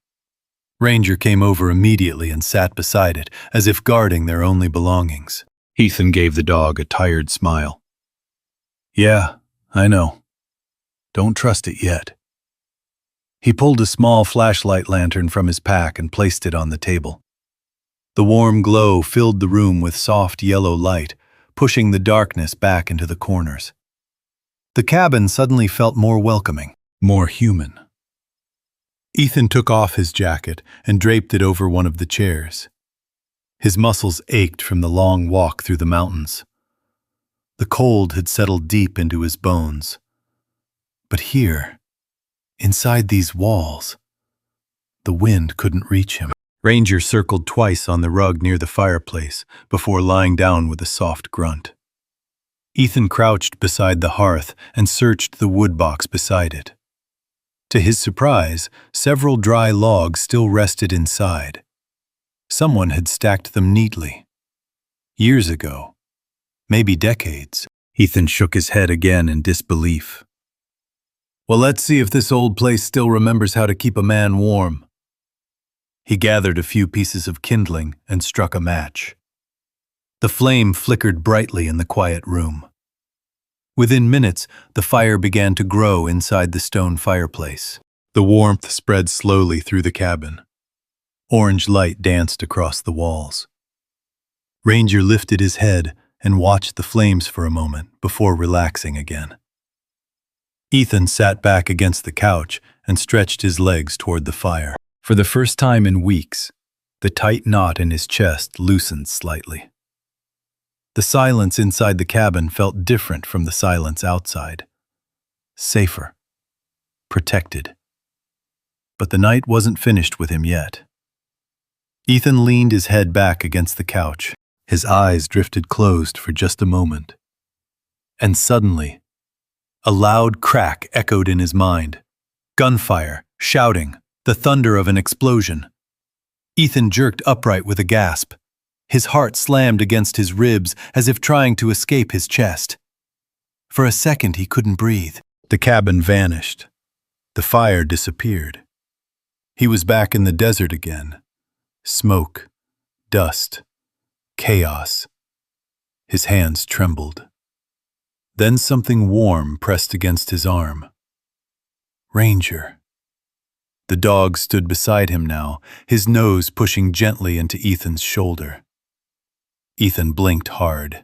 Speaker 1: Ranger came over immediately and sat beside it, as if guarding their only belongings. Ethan gave the dog a tired smile. "Yeah, I know. Don't trust it yet." He pulled a small flashlight lantern from his pack and placed it on the table. The warm glow filled the room with soft yellow light, pushing the darkness back into the corners. The cabin suddenly felt more welcoming, more human. Ethan took off his jacket and draped it over one of the chairs. His muscles ached from the long walk through the mountains. The cold had settled deep into his bones. But here, inside these walls, the wind couldn't reach him. Ranger circled twice on the rug near the fireplace before lying down with a soft grunt. Ethan crouched beside the hearth and searched the wood box beside it. To his surprise, several dry logs still rested inside. Someone had stacked them neatly. Years ago, maybe decades. Ethan shook his head again in disbelief. "Well, let's see if this old place still remembers how to keep a man warm." He gathered a few pieces of kindling and struck a match. The flame flickered brightly in the quiet room. Within minutes, the fire began to grow inside the stone fireplace. The warmth spread slowly through the cabin. Orange light danced across the walls. Ranger lifted his head and watched the flames for a moment before relaxing again. Ethan sat back against the couch and stretched his legs toward the fire. For the first time in weeks, the tight knot in his chest loosened slightly. The silence inside the cabin felt different from the silence outside. Safer. Protected. But the night wasn't finished with him yet. Ethan leaned his head back against the couch. His eyes drifted closed for just a moment. And suddenly, a loud crack echoed in his mind. Gunfire, shouting, the thunder of an explosion. Ethan jerked upright with a gasp. His heart slammed against his ribs as if trying to escape his chest. For a second he couldn't breathe. The cabin vanished. The fire disappeared. He was back in the desert again. Smoke, dust, chaos. His hands trembled. Then something warm pressed against his arm. Ranger. The dog stood beside him now, his nose pushing gently into Ethan's shoulder. Ethan blinked hard.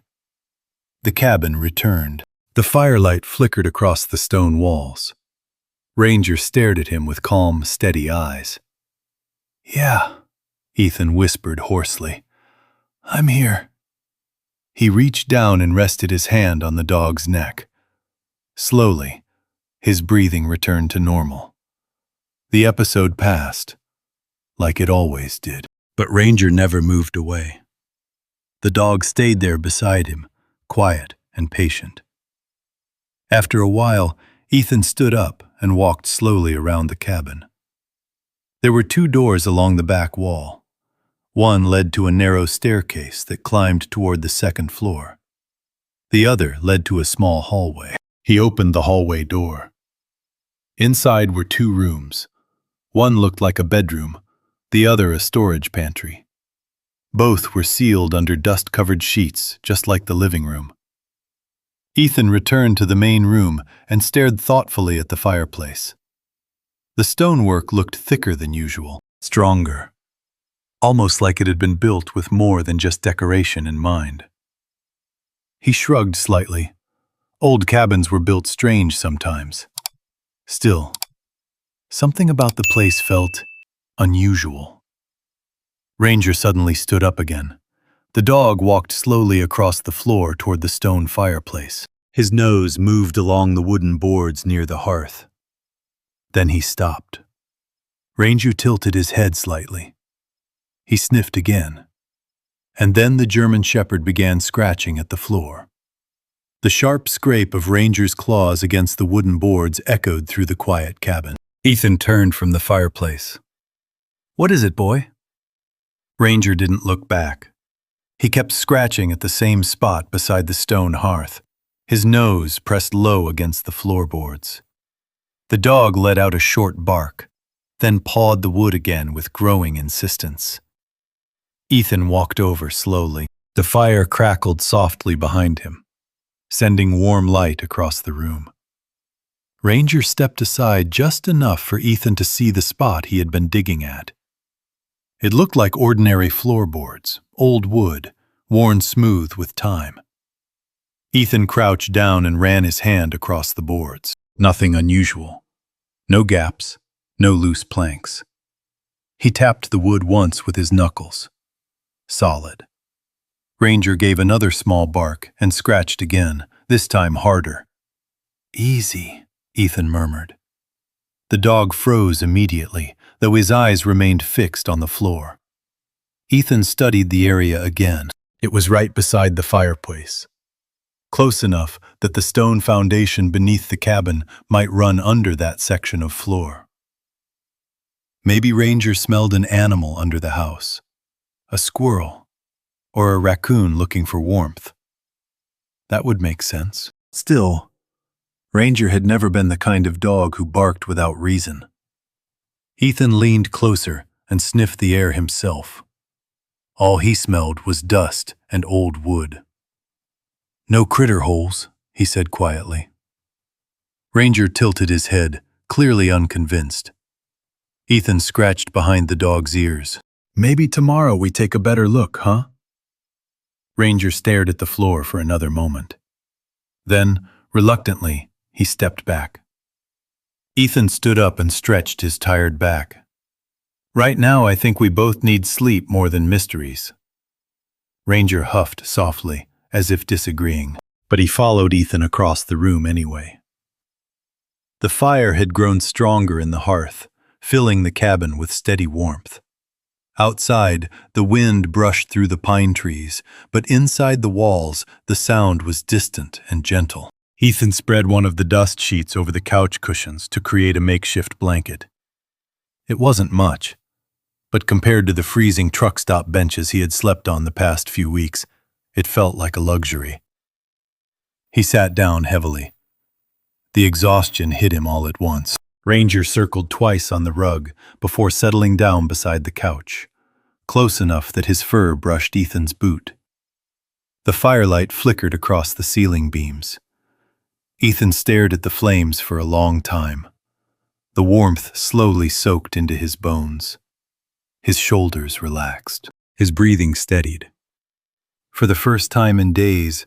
Speaker 1: The cabin returned. The firelight flickered across the stone walls. Ranger stared at him with calm, steady eyes. "Yeah," Ethan whispered hoarsely. "I'm here." He reached down and rested his hand on the dog's neck. Slowly, his breathing returned to normal. The episode passed, like it always did. But Ranger never moved away. The dog stayed there beside him, quiet and patient. After a while, Ethan stood up and walked slowly around the cabin. There were 2 doors along the back wall. One led to a narrow staircase that climbed toward the 2nd floor. The other led to a small hallway. He opened the hallway door. Inside were 2 rooms. One looked like a bedroom, the other a storage pantry. Both were sealed under dust-covered sheets, just like the living room. Ethan returned to the main room and stared thoughtfully at the fireplace. The stonework looked thicker than usual, stronger, almost like it had been built with more than just decoration in mind. He shrugged slightly. Old cabins were built strange sometimes. Still, something about the place felt unusual. Ranger suddenly stood up again. The dog walked slowly across the floor toward the stone fireplace. His nose moved along the wooden boards near the hearth. Then he stopped. Ranger tilted his head slightly. He sniffed again. And then the German Shepherd began scratching at the floor. The sharp scrape of Ranger's claws against the wooden boards echoed through the quiet cabin. Ethan turned from the fireplace. "What is it, boy?" Ranger didn't look back. He kept scratching at the same spot beside the stone hearth, his nose pressed low against the floorboards. The dog let out a short bark, then pawed the wood again with growing insistence. Ethan walked over slowly. The fire crackled softly behind him, sending warm light across the room. Ranger stepped aside just enough for Ethan to see the spot he had been digging at. It looked like ordinary floorboards, old wood, worn smooth with time. Ethan crouched down and ran his hand across the boards. Nothing unusual. No gaps, no loose planks. He tapped the wood once with his knuckles. Solid. Ranger gave another small bark and scratched again, this time harder. "Easy," Ethan murmured. The dog froze immediately, though his eyes remained fixed on the floor. Ethan studied the area again. It was right beside the fireplace, close enough that the stone foundation beneath the cabin might run under that section of floor. Maybe Ranger smelled an animal under the house, a squirrel, or a raccoon looking for warmth. That would make sense. Still, Ranger had never been the kind of dog who barked without reason. Ethan leaned closer and sniffed the air himself. All he smelled was dust and old wood. "No critter holes," he said quietly. Ranger tilted his head, clearly unconvinced. Ethan scratched behind the dog's ears. "Maybe tomorrow we take a better look, huh?" Ranger stared at the floor for another moment. Then, reluctantly, he stepped back. Ethan stood up and stretched his tired back. "Right now I think we both need sleep more than mysteries." Ranger huffed softly, as if disagreeing, but he followed Ethan across the room anyway. The fire had grown stronger in the hearth, filling the cabin with steady warmth. Outside, the wind brushed through the pine trees, but inside the walls, the sound was distant and gentle. Ethan spread one of the dust sheets over the couch cushions to create a makeshift blanket. It wasn't much, but compared to the freezing truck stop benches he had slept on the past few weeks, it felt like a luxury. He sat down heavily. The exhaustion hit him all at once. Ranger circled twice on the rug before settling down beside the couch, close enough that his fur brushed Ethan's boot. The firelight flickered across the ceiling beams. Ethan stared at the flames for a long time. The warmth slowly soaked into his bones. His shoulders relaxed. His breathing steadied. For the first time in days,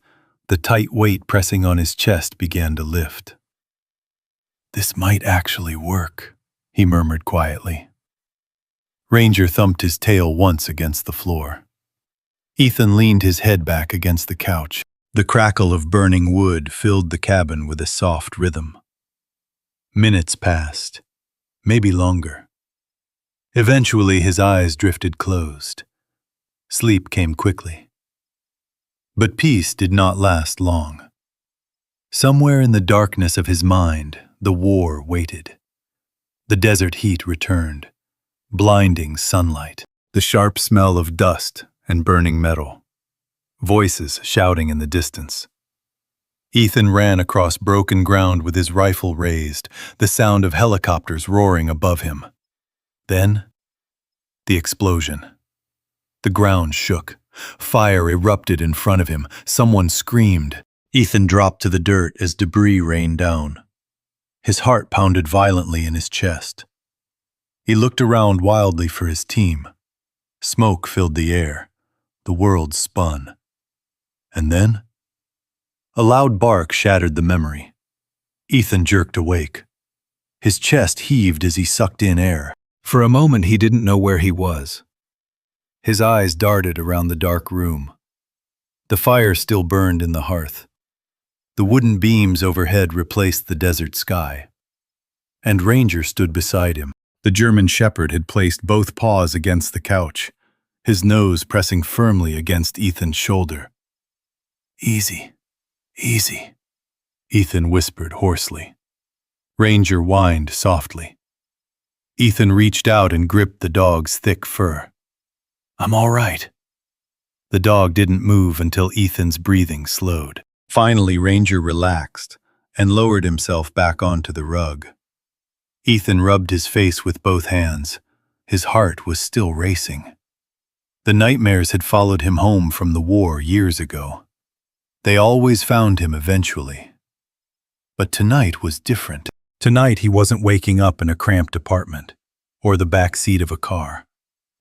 Speaker 1: the tight weight pressing on his chest began to lift. "This might actually work," he murmured quietly. Ranger thumped his tail once against the floor. Ethan leaned his head back against the couch. The crackle of burning wood filled the cabin with a soft rhythm. Minutes passed, maybe longer. Eventually his eyes drifted closed. Sleep came quickly. But peace did not last long. Somewhere in the darkness of his mind, the war waited. The desert heat returned, blinding sunlight, the sharp smell of dust and burning metal, voices shouting in the distance. Ethan ran across broken ground with his rifle raised, the sound of helicopters roaring above him. Then, the explosion. The ground shook. Fire erupted in front of him. Someone screamed. Ethan dropped to the dirt as debris rained down. His heart pounded violently in his chest. He looked around wildly for his team. Smoke filled the air. The world spun. And then, a loud bark shattered the memory. Ethan jerked awake. His chest heaved as he sucked in air. For a moment he didn't know where he was. His eyes darted around the dark room. The fire still burned in the hearth. The wooden beams overhead replaced the desert sky. And Ranger stood beside him. The German Shepherd had placed both paws against the couch, his nose pressing firmly against Ethan's shoulder. "Easy, easy," Ethan whispered hoarsely. Ranger whined softly. Ethan reached out and gripped the dog's thick fur. "I'm all right." The dog didn't move until Ethan's breathing slowed. Finally, Ranger relaxed and lowered himself back onto the rug. Ethan rubbed his face with both hands. His heart was still racing. The nightmares had followed him home from the war years ago. They always found him eventually. But tonight was different. Tonight he wasn't waking up in a cramped apartment, or the back seat of a car,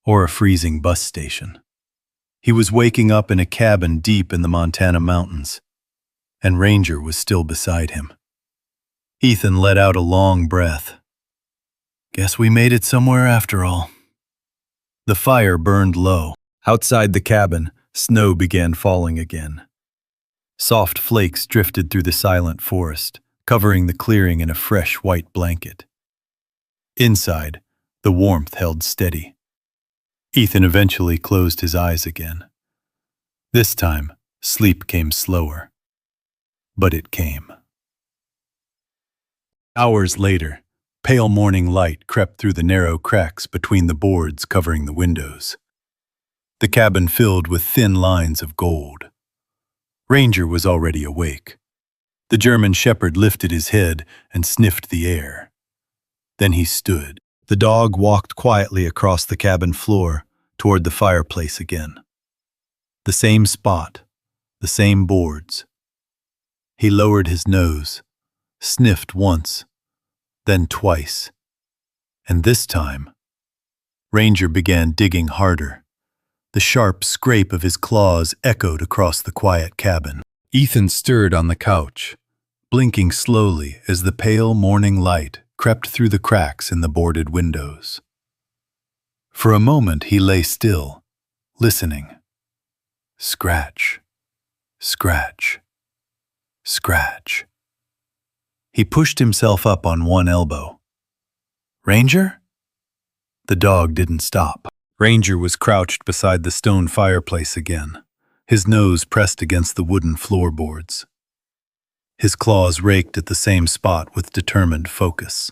Speaker 1: or a freezing bus station. He was waking up in a cabin deep in the Montana mountains, and Ranger was still beside him. Ethan let out a long breath. "Guess we made it somewhere after all." The fire burned low. Outside the cabin, snow began falling again. Soft flakes drifted through the silent forest, covering the clearing in a fresh white blanket. Inside, the warmth held steady. Ethan eventually closed his eyes again. This time, sleep came slower. But it came. Hours later, pale morning light crept through the narrow cracks between the boards covering the windows. The cabin filled with thin lines of gold. Ranger was already awake. The German shepherd lifted his head and sniffed the air. Then he stood. The dog walked quietly across the cabin floor toward the fireplace again. The same spot, the same boards. He lowered his nose, sniffed once, then twice. And this time, Ranger began digging harder. The sharp scrape of his claws echoed across the quiet cabin. Ethan stirred on the couch, blinking slowly as the pale morning light crept through the cracks in the boarded windows. For a moment he lay still, listening. Scratch, scratch, scratch. He pushed himself up on one elbow. "Ranger?" The dog didn't stop. Ranger was crouched beside the stone fireplace again, his nose pressed against the wooden floorboards. His claws raked at the same spot with determined focus.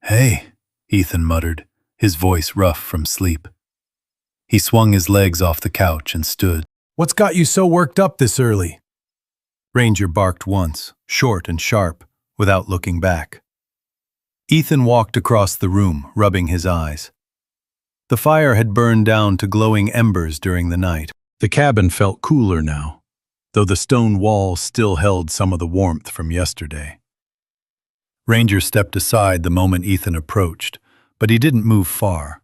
Speaker 1: "Hey," Ethan muttered, his voice rough from sleep. He swung his legs off the couch and stood. "What's got you so worked up this early?" Ranger barked once, short and sharp, without looking back. Ethan walked across the room, rubbing his eyes. The fire had burned down to glowing embers during the night. The cabin felt cooler now, though the stone walls still held some of the warmth from yesterday. Ranger stepped aside the moment Ethan approached, but he didn't move far.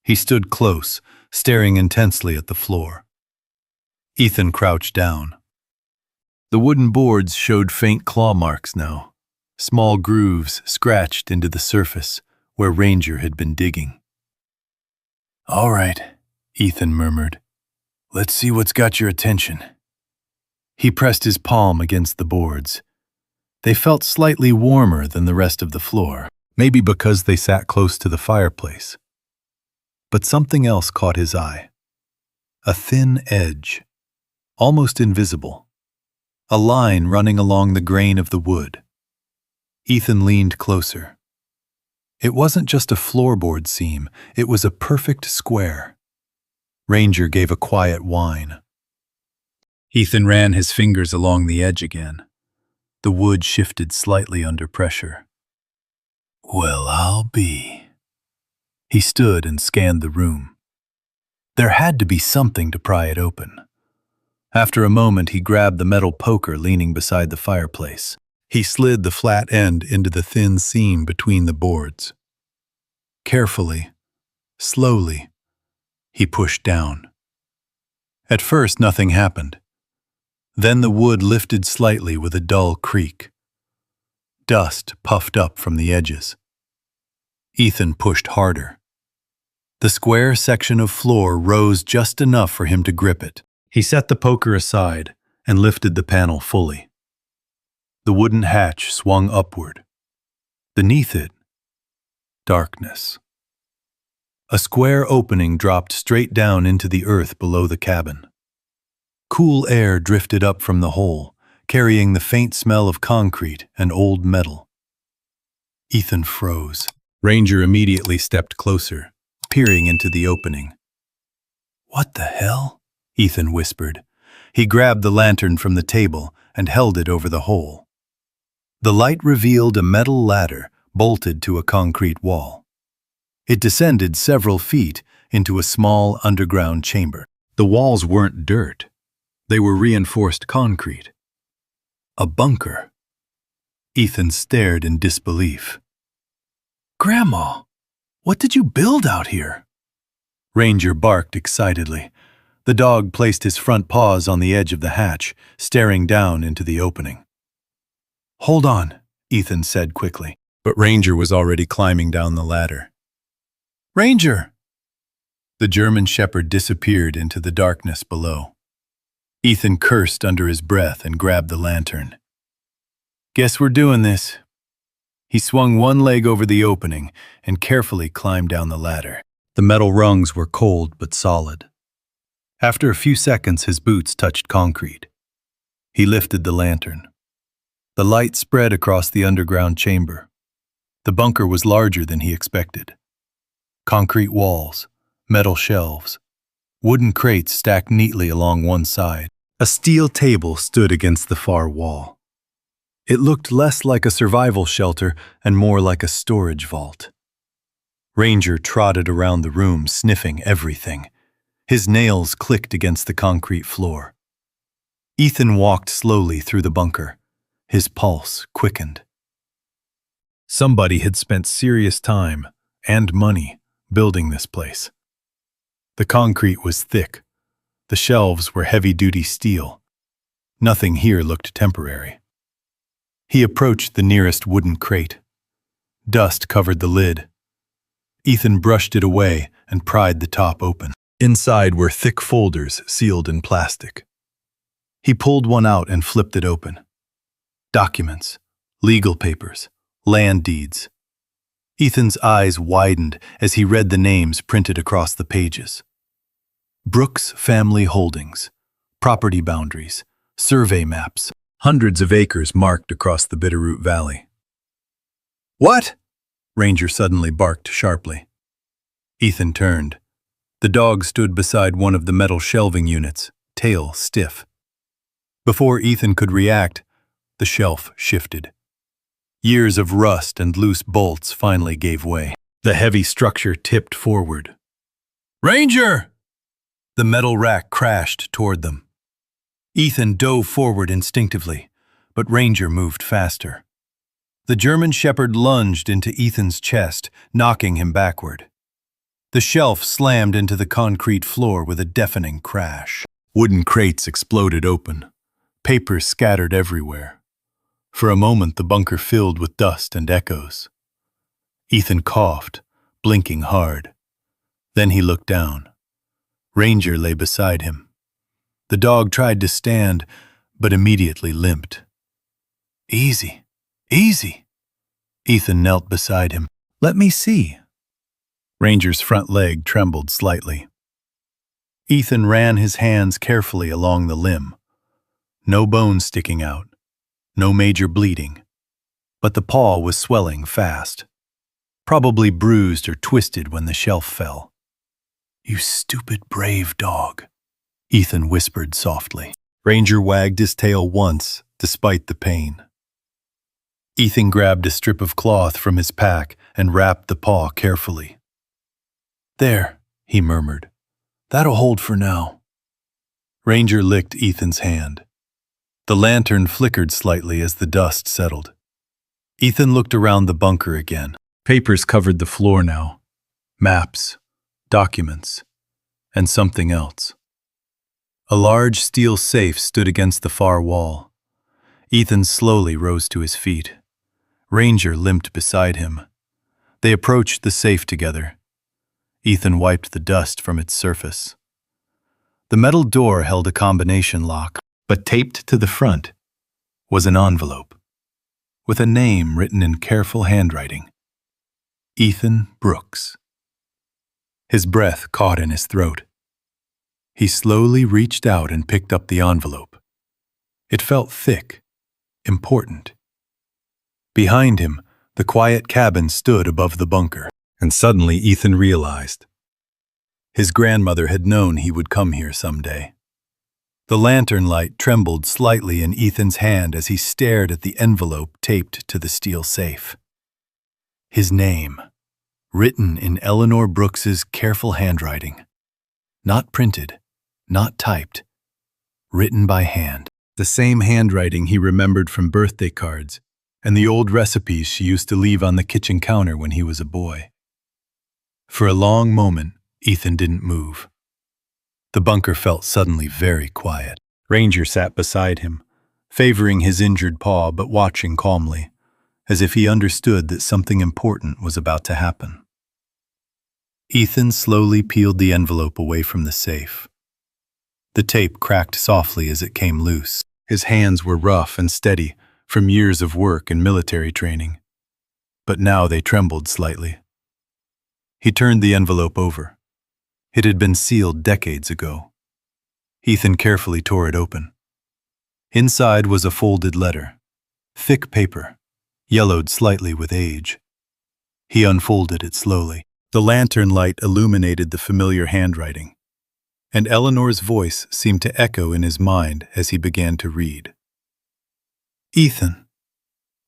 Speaker 1: He stood close, staring intensely at the floor. Ethan crouched down. The wooden boards showed faint claw marks now, small grooves scratched into the surface where Ranger had been digging. "All right," Ethan murmured. "Let's see what's got your attention." He pressed his palm against the boards. They felt slightly warmer than the rest of the floor, maybe because they sat close to the fireplace. But something else caught his eye. A thin edge, almost invisible. A line running along the grain of the wood. Ethan leaned closer. It wasn't just a floorboard seam, it was a perfect square. Ranger gave a quiet whine. Ethan ran his fingers along the edge again. The wood shifted slightly under pressure. "Well, I'll be." He stood and scanned the room. There had to be something to pry it open. After a moment, he grabbed the metal poker leaning beside the fireplace. He slid the flat end into the thin seam between the boards. Carefully, slowly, he pushed down. At first, nothing happened. Then the wood lifted slightly with a dull creak. Dust puffed up from the edges. Ethan pushed harder. The square section of floor rose just enough for him to grip it. He set the poker aside and lifted the panel fully. The wooden hatch swung upward. Beneath it, darkness. A square opening dropped straight down into the earth below the cabin. Cool air drifted up from the hole, carrying the faint smell of concrete and old metal. Ethan froze. Ranger immediately stepped closer, peering into the opening. "What the hell?" Ethan whispered. He grabbed the lantern from the table and held it over the hole. The light revealed a metal ladder bolted to a concrete wall. It descended several feet into a small underground chamber. The walls weren't dirt. They were reinforced concrete. A bunker. Ethan stared in disbelief. "Grandma, what did you build out here?" Ranger barked excitedly. The dog placed his front paws on the edge of the hatch, staring down into the opening. "Hold on," Ethan said quickly, but Ranger was already climbing down the ladder. "Ranger!" The German shepherd disappeared into the darkness below. Ethan cursed under his breath and grabbed the lantern. "Guess we're doing this." He swung one leg over the opening and carefully climbed down the ladder. The metal rungs were cold but solid. After a few seconds, his boots touched concrete. He lifted the lantern. The light spread across the underground chamber. The bunker was larger than he expected. Concrete walls, metal shelves, wooden crates stacked neatly along one side. A steel table stood against the far wall. It looked less like a survival shelter and more like a storage vault. Ranger trotted around the room, sniffing everything. His nails clicked against the concrete floor. Ethan walked slowly through the bunker. His pulse quickened. Somebody had spent serious time and money building this place. The concrete was thick. The shelves were heavy-duty steel. Nothing here looked temporary. He approached the nearest wooden crate. Dust covered the lid. Ethan brushed it away and pried the top open. Inside were thick folders sealed in plastic. He pulled one out and flipped it open. Documents, legal papers, land deeds. Ethan's eyes widened as he read the names printed across the pages. Brooks Family Holdings, property boundaries, survey maps, hundreds of acres marked across the Bitterroot Valley. "What?" Ranger suddenly barked sharply. Ethan turned. The dog stood beside one of the metal shelving units, tail stiff. Before Ethan could react, the shelf shifted. Years of rust and loose bolts finally gave way. The heavy structure tipped forward. "Ranger!" The metal rack crashed toward them. Ethan dove forward instinctively, but Ranger moved faster. The German shepherd lunged into Ethan's chest, knocking him backward. The shelf slammed into the concrete floor with a deafening crash. Wooden crates exploded open. Papers scattered everywhere. For a moment, the bunker filled with dust and echoes. Ethan coughed, blinking hard. Then he looked down. Ranger lay beside him. The dog tried to stand, but immediately limped. "Easy, easy." Ethan knelt beside him. "Let me see." Ranger's front leg trembled slightly. Ethan ran his hands carefully along the limb. No bone sticking out. No major bleeding, but the paw was swelling fast, probably bruised or twisted when the shelf fell. "You stupid brave dog," Ethan whispered softly. Ranger wagged his tail once, despite the pain. Ethan grabbed a strip of cloth from his pack and wrapped the paw carefully. "There," he murmured. "That'll hold for now." Ranger licked Ethan's hand. The lantern flickered slightly as the dust settled. Ethan looked around the bunker again. Papers covered the floor now. Maps, documents, and something else. A large steel safe stood against the far wall. Ethan slowly rose to his feet. Ranger limped beside him. They approached the safe together. Ethan wiped the dust from its surface. The metal door held a combination lock, but taped to the front was an envelope with a name written in careful handwriting. Ethan Brooks. His breath caught in his throat. He slowly reached out and picked up the envelope. It felt thick, important. Behind him, the quiet cabin stood above the bunker, and suddenly Ethan realized. His grandmother had known he would come here someday. The lantern light trembled slightly in Ethan's hand as he stared at the envelope taped to the steel safe. His name, written in Eleanor Brooks's careful handwriting. Not printed, not typed, written by hand. The same handwriting he remembered from birthday cards and the old recipes she used to leave on the kitchen counter when he was a boy. For a long moment, Ethan didn't move. The bunker felt suddenly very quiet. Ranger sat beside him, favoring his injured paw but watching calmly, as if he understood that something important was about to happen. Ethan slowly peeled the envelope away from the safe. The tape cracked softly as it came loose. His hands were rough and steady from years of work and military training, but now they trembled slightly. He turned the envelope over. It had been sealed decades ago. Ethan carefully tore it open. Inside was a folded letter, thick paper, yellowed slightly with age. He unfolded it slowly. The lantern light illuminated the familiar handwriting, and Eleanor's voice seemed to echo in his mind as he began to read. Ethan,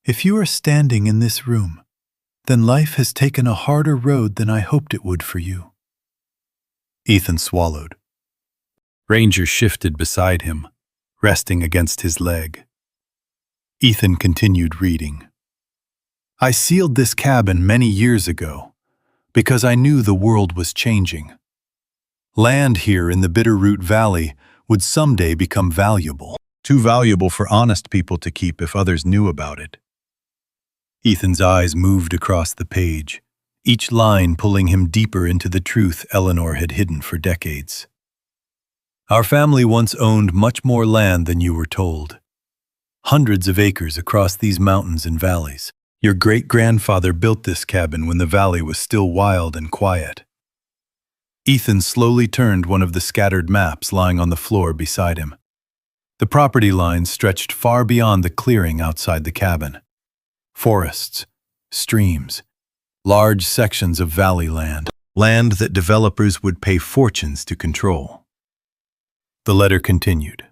Speaker 1: if you are standing in this room, then life has taken a harder road than I hoped it would for you. Ethan swallowed. Ranger shifted beside him, resting against his leg. Ethan continued reading. I sealed this cabin many years ago because I knew the world was changing. Land here in the Bitterroot Valley would someday become valuable, too valuable for honest people to keep if others knew about it. Ethan's eyes moved across the page, each line pulling him deeper into the truth Eleanor had hidden for decades. Our family once owned much more land than you were told. Hundreds of acres across these mountains and valleys. Your great-grandfather built this cabin when the valley was still wild and quiet. Ethan slowly turned one of the scattered maps lying on the floor beside him. The property lines stretched far beyond the clearing outside the cabin. Forests, streams, large sections of valley land, land that developers would pay fortunes to control. The letter continued.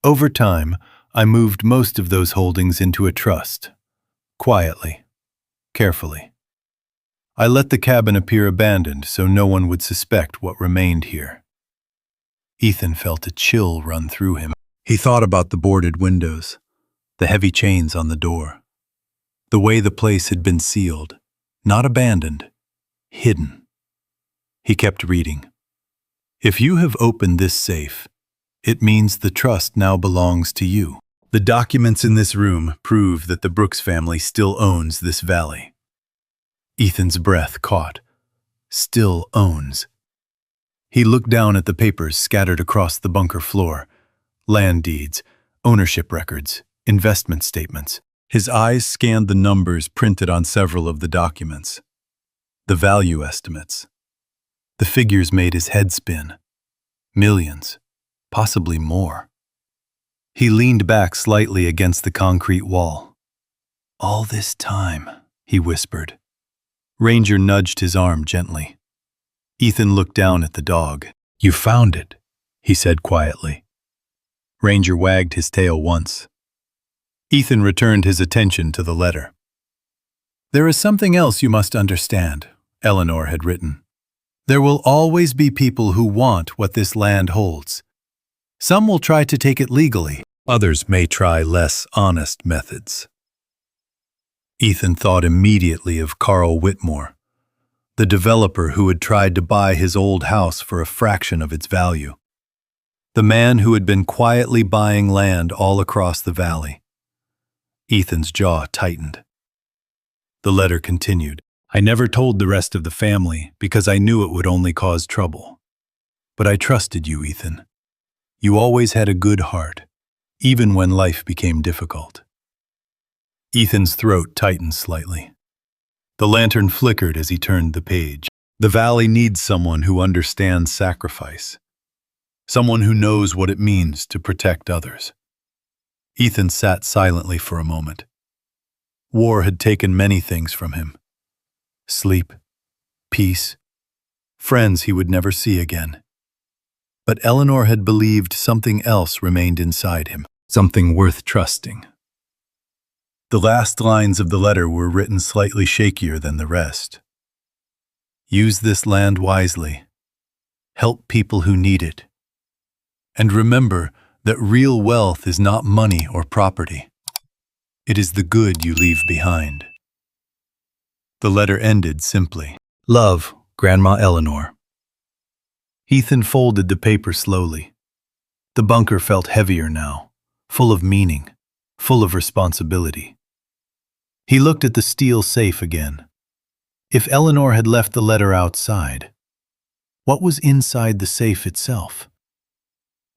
Speaker 1: Over time, I moved most of those holdings into a trust, quietly, carefully. I let the cabin appear abandoned so no one would suspect what remained here. Ethan felt a chill run through him. He thought about the boarded windows, the heavy chains on the door, the way the place had been sealed, not abandoned, hidden. He kept reading. If you have opened this safe, it means the trust now belongs to you. The documents in this room prove that the Brooks family still owns this valley. Ethan's breath caught. Still owns. He looked down at the papers scattered across the bunker floor. Land deeds, ownership records, investment statements. His eyes scanned the numbers printed on several of the documents. The value estimates. The figures made his head spin. Millions, possibly more. He leaned back slightly against the concrete wall. All this time, he whispered. Ranger nudged his arm gently. Ethan looked down at the dog. You found it, he said quietly. Ranger wagged his tail once. Ethan returned his attention to the letter. There is something else you must understand, Eleanor had written. There will always be people who want what this land holds. Some will try to take it legally. Others may try less honest methods. Ethan thought immediately of Carl Whitmore, the developer who had tried to buy his old house for a fraction of its value. The man who had been quietly buying land all across the valley. Ethan's jaw tightened. The letter continued. I never told the rest of the family because I knew it would only cause trouble. But I trusted you, Ethan. You always had a good heart, even when life became difficult. Ethan's throat tightened slightly. The lantern flickered as he turned the page. The valley needs someone who understands sacrifice, someone who knows what it means to protect others. Ethan sat silently for a moment. War had taken many things from him: sleep, peace, friends he would never see again. But Eleanor had believed something else remained inside him, something worth trusting. The last lines of the letter were written slightly shakier than the rest. Use this land wisely. Help people who need it. And remember that real wealth is not money or property. It is the good you leave behind. The letter ended simply. Love, Grandma Eleanor. Ethan folded the paper slowly. The bunker felt heavier now, full of meaning, full of responsibility. He looked at the steel safe again. If Eleanor had left the letter outside, what was inside the safe itself?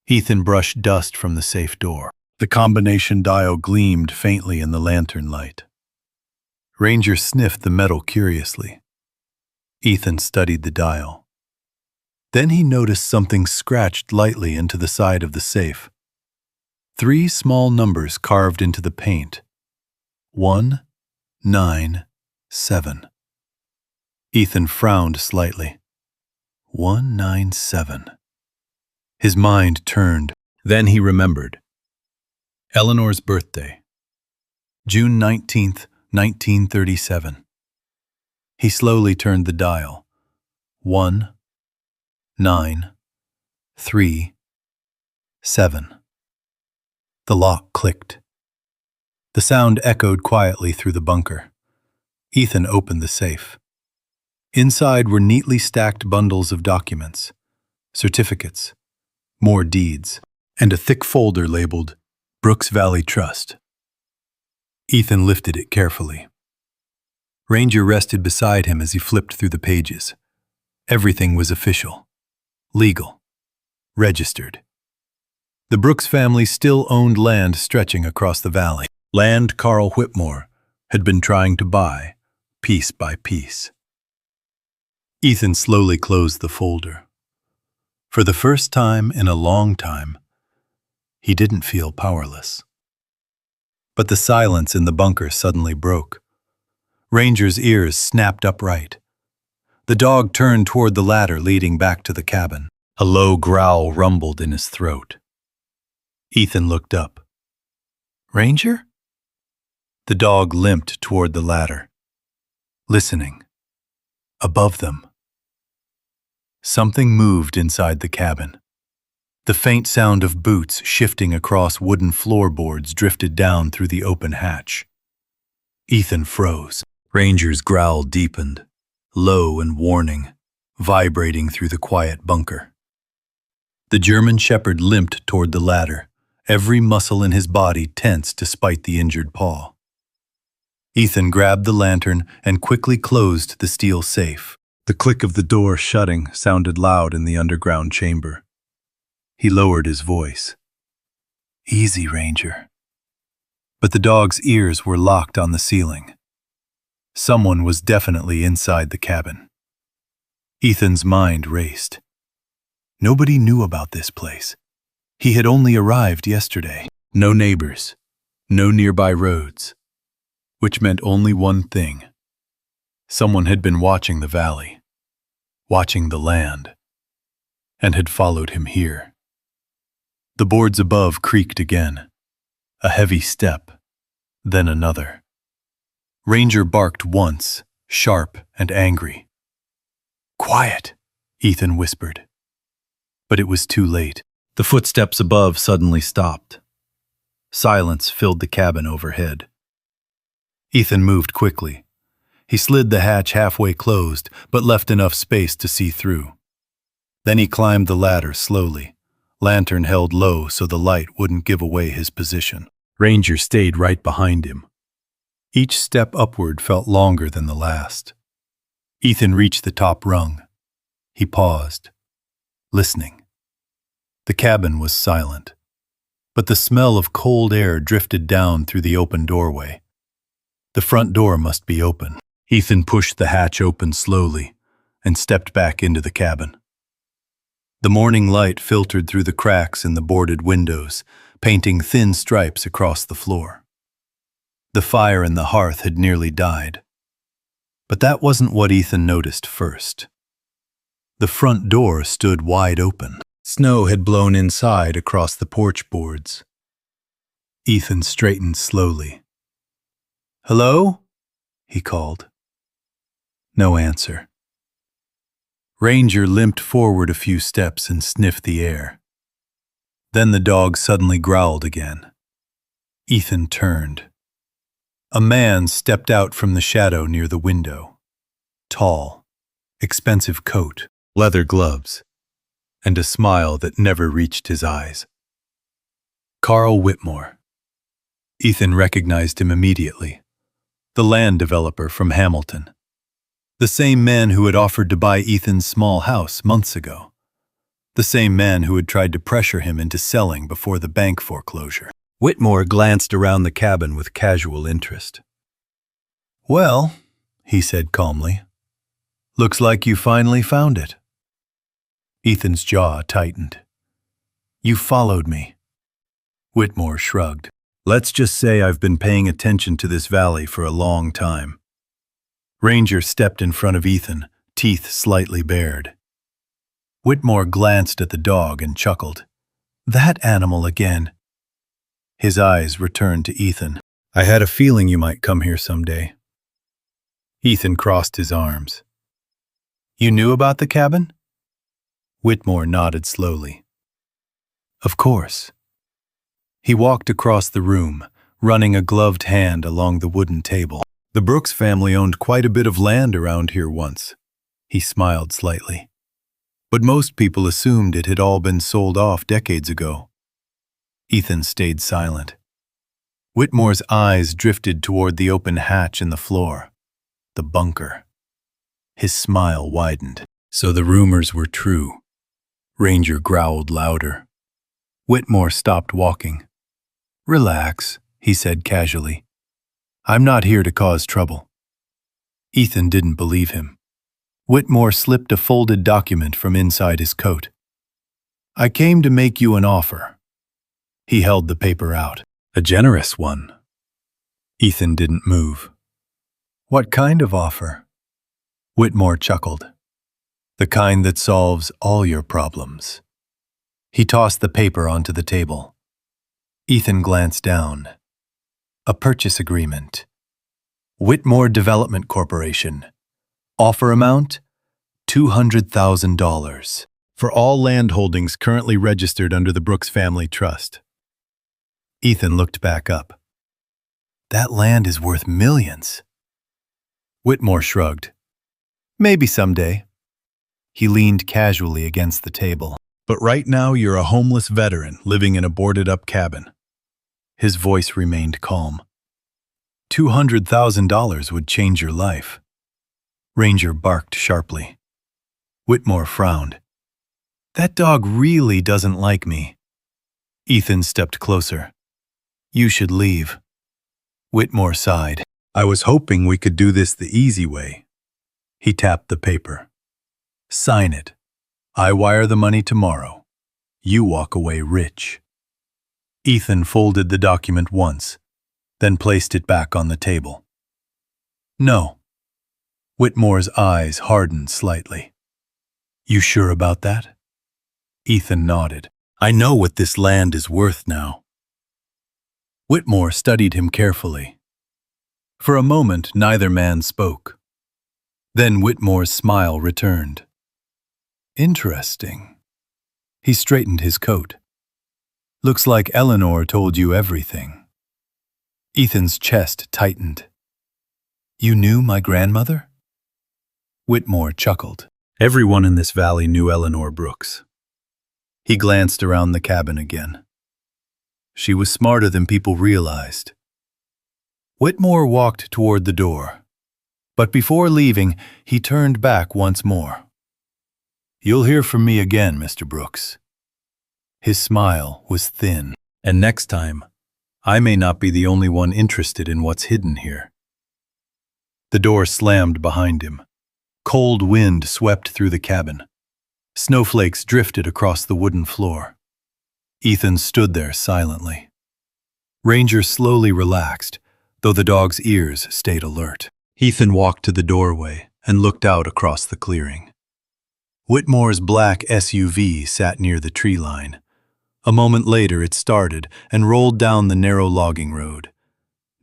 Speaker 1: Ethan brushed dust from the safe door. The combination dial gleamed faintly in the lantern light. Ranger sniffed the metal curiously. Ethan studied the dial. Then he noticed something scratched lightly into the side of the safe. 3 small numbers carved into the paint. 197. Ethan frowned slightly. 197. His mind turned. Then he remembered. Eleanor's birthday. June 19th, 1937. He slowly turned the dial. 1, 9, 3, 7. The lock clicked. The sound echoed quietly through the bunker. Ethan opened the safe. Inside were neatly stacked bundles of documents, certificates, more deeds, and a thick folder labeled Brooks Valley Trust. Ethan lifted it carefully. Ranger rested beside him as he flipped through the pages. Everything was official, legal, registered. The Brooks family still owned land stretching across the valley. Land Carl Whitmore had been trying to buy, piece by piece. Ethan slowly closed the folder. For the first time in a long time, he didn't feel powerless. But the silence in the bunker suddenly broke. Ranger's ears snapped upright. The dog turned toward the ladder leading back to the cabin. A low growl rumbled in his throat. Ethan looked up. Ranger? The dog limped toward the ladder, listening. Above them, something moved inside the cabin. The faint sound of boots shifting across wooden floorboards drifted down through the open hatch. Ethan froze. Ranger's growl deepened, low and warning, vibrating through the quiet bunker. The German shepherd limped toward the ladder, every muscle in his body tense despite the injured paw. Ethan grabbed the lantern and quickly closed the steel safe. The click of the door shutting sounded loud in the underground chamber. He lowered his voice. Easy, Ranger. But the dog's ears were locked on the ceiling. Someone was definitely inside the cabin. Ethan's mind raced. Nobody knew about this place. He had only arrived yesterday. No neighbors, no nearby roads, which meant only one thing. Someone had been watching the valley, watching the land, and had followed him here. The boards above creaked again. A heavy step, then another. Ranger barked once, sharp and angry. Quiet, Ethan whispered. But it was too late. The footsteps above suddenly stopped. Silence filled the cabin overhead. Ethan moved quickly. He slid the hatch halfway closed, but left enough space to see through. Then he climbed the ladder slowly, lantern held low so the light wouldn't give away his position. Ranger stayed right behind him. Each step upward felt longer than the last. Ethan reached the top rung. He paused, listening. The cabin was silent, but the smell of cold air drifted down through the open doorway. The front door must be open. Ethan pushed the hatch open slowly, and stepped back into the cabin. The morning light filtered through the cracks in the boarded windows, painting thin stripes across the floor. The fire in the hearth had nearly died. But that wasn't what Ethan noticed first. The front door stood wide open. Snow had blown inside across the porch boards. Ethan straightened slowly. "Hello?" he called. No answer. Ranger limped forward a few steps and sniffed the air. Then the dog suddenly growled again. Ethan turned. A man stepped out from the shadow near the window. Tall, expensive coat, leather gloves, and a smile that never reached his eyes. Carl Whitmore. Ethan recognized him immediately. The land developer from Hamilton. The same man who had offered to buy Ethan's small house months ago. The same man who had tried to pressure him into selling before the bank foreclosure. Whitmore glanced around the cabin with casual interest. "Well," he said calmly, "looks like you finally found it." Ethan's jaw tightened. "You followed me." Whitmore shrugged. "Let's just say I've been paying attention to this valley for a long time." Ranger stepped in front of Ethan, teeth slightly bared. Whitmore glanced at the dog and chuckled. "That animal again." His eyes returned to Ethan. "I had a feeling you might come here someday." Ethan crossed his arms. "You knew about the cabin?" Whitmore nodded slowly. "Of course." He walked across the room, running a gloved hand along the wooden table. "The Brooks family owned quite a bit of land around here once." He smiled slightly. "But most people assumed it had all been sold off decades ago." Ethan stayed silent. Whitmore's eyes drifted toward the open hatch in the floor, the bunker. His smile widened. "So the rumors were true." Ranger growled louder. Whitmore stopped walking. "Relax," he said casually. "I'm not here to cause trouble." Ethan didn't believe him. Whitmore slipped a folded document from inside his coat. "I came to make you an offer." He held the paper out. "A generous one." Ethan didn't move. "What kind of offer?" Whitmore chuckled. "The kind that solves all your problems." He tossed the paper onto the table. Ethan glanced down. A purchase agreement. Whitmore Development Corporation. Offer amount, $200,000. For all land holdings currently registered under the Brooks Family Trust. Ethan looked back up. "That land is worth millions." Whitmore shrugged. "Maybe someday." He leaned casually against the table. "But right now you're a homeless veteran living in a boarded-up cabin." His voice remained calm. $200,000 would change your life." Ranger barked sharply. Whitmore frowned. "That dog really doesn't like me." Ethan stepped closer. "You should leave." Whitmore sighed. "I was hoping we could do this the easy way." He tapped the paper. "Sign it. I wire the money tomorrow. You walk away rich." Ethan folded the document once, then placed it back on the table. "No." Whitmore's eyes hardened slightly. "You sure about that?" Ethan nodded. "I know what this land is worth now." Whitmore studied him carefully. For a moment, neither man spoke. Then Whitmore's smile returned. "Interesting." He straightened his coat. "Looks like Eleanor told you everything." Ethan's chest tightened. "You knew my grandmother?" Whitmore chuckled. Everyone in this valley knew Eleanor Brooks. He glanced around the cabin again. She was smarter than people realized. Whitmore walked toward the door, but before leaving, he turned back once more. "You'll hear from me again, Mr. Brooks." His smile was thin. "And next time, I may not be the only one interested in what's hidden here." The door slammed behind him. Cold wind swept through the cabin. Snowflakes drifted across the wooden floor. Ethan stood there silently. Ranger slowly relaxed, though the dog's ears stayed alert. Ethan walked to the doorway and looked out across the clearing. Whitmore's black SUV sat near the tree line. A moment later it started and rolled down the narrow logging road,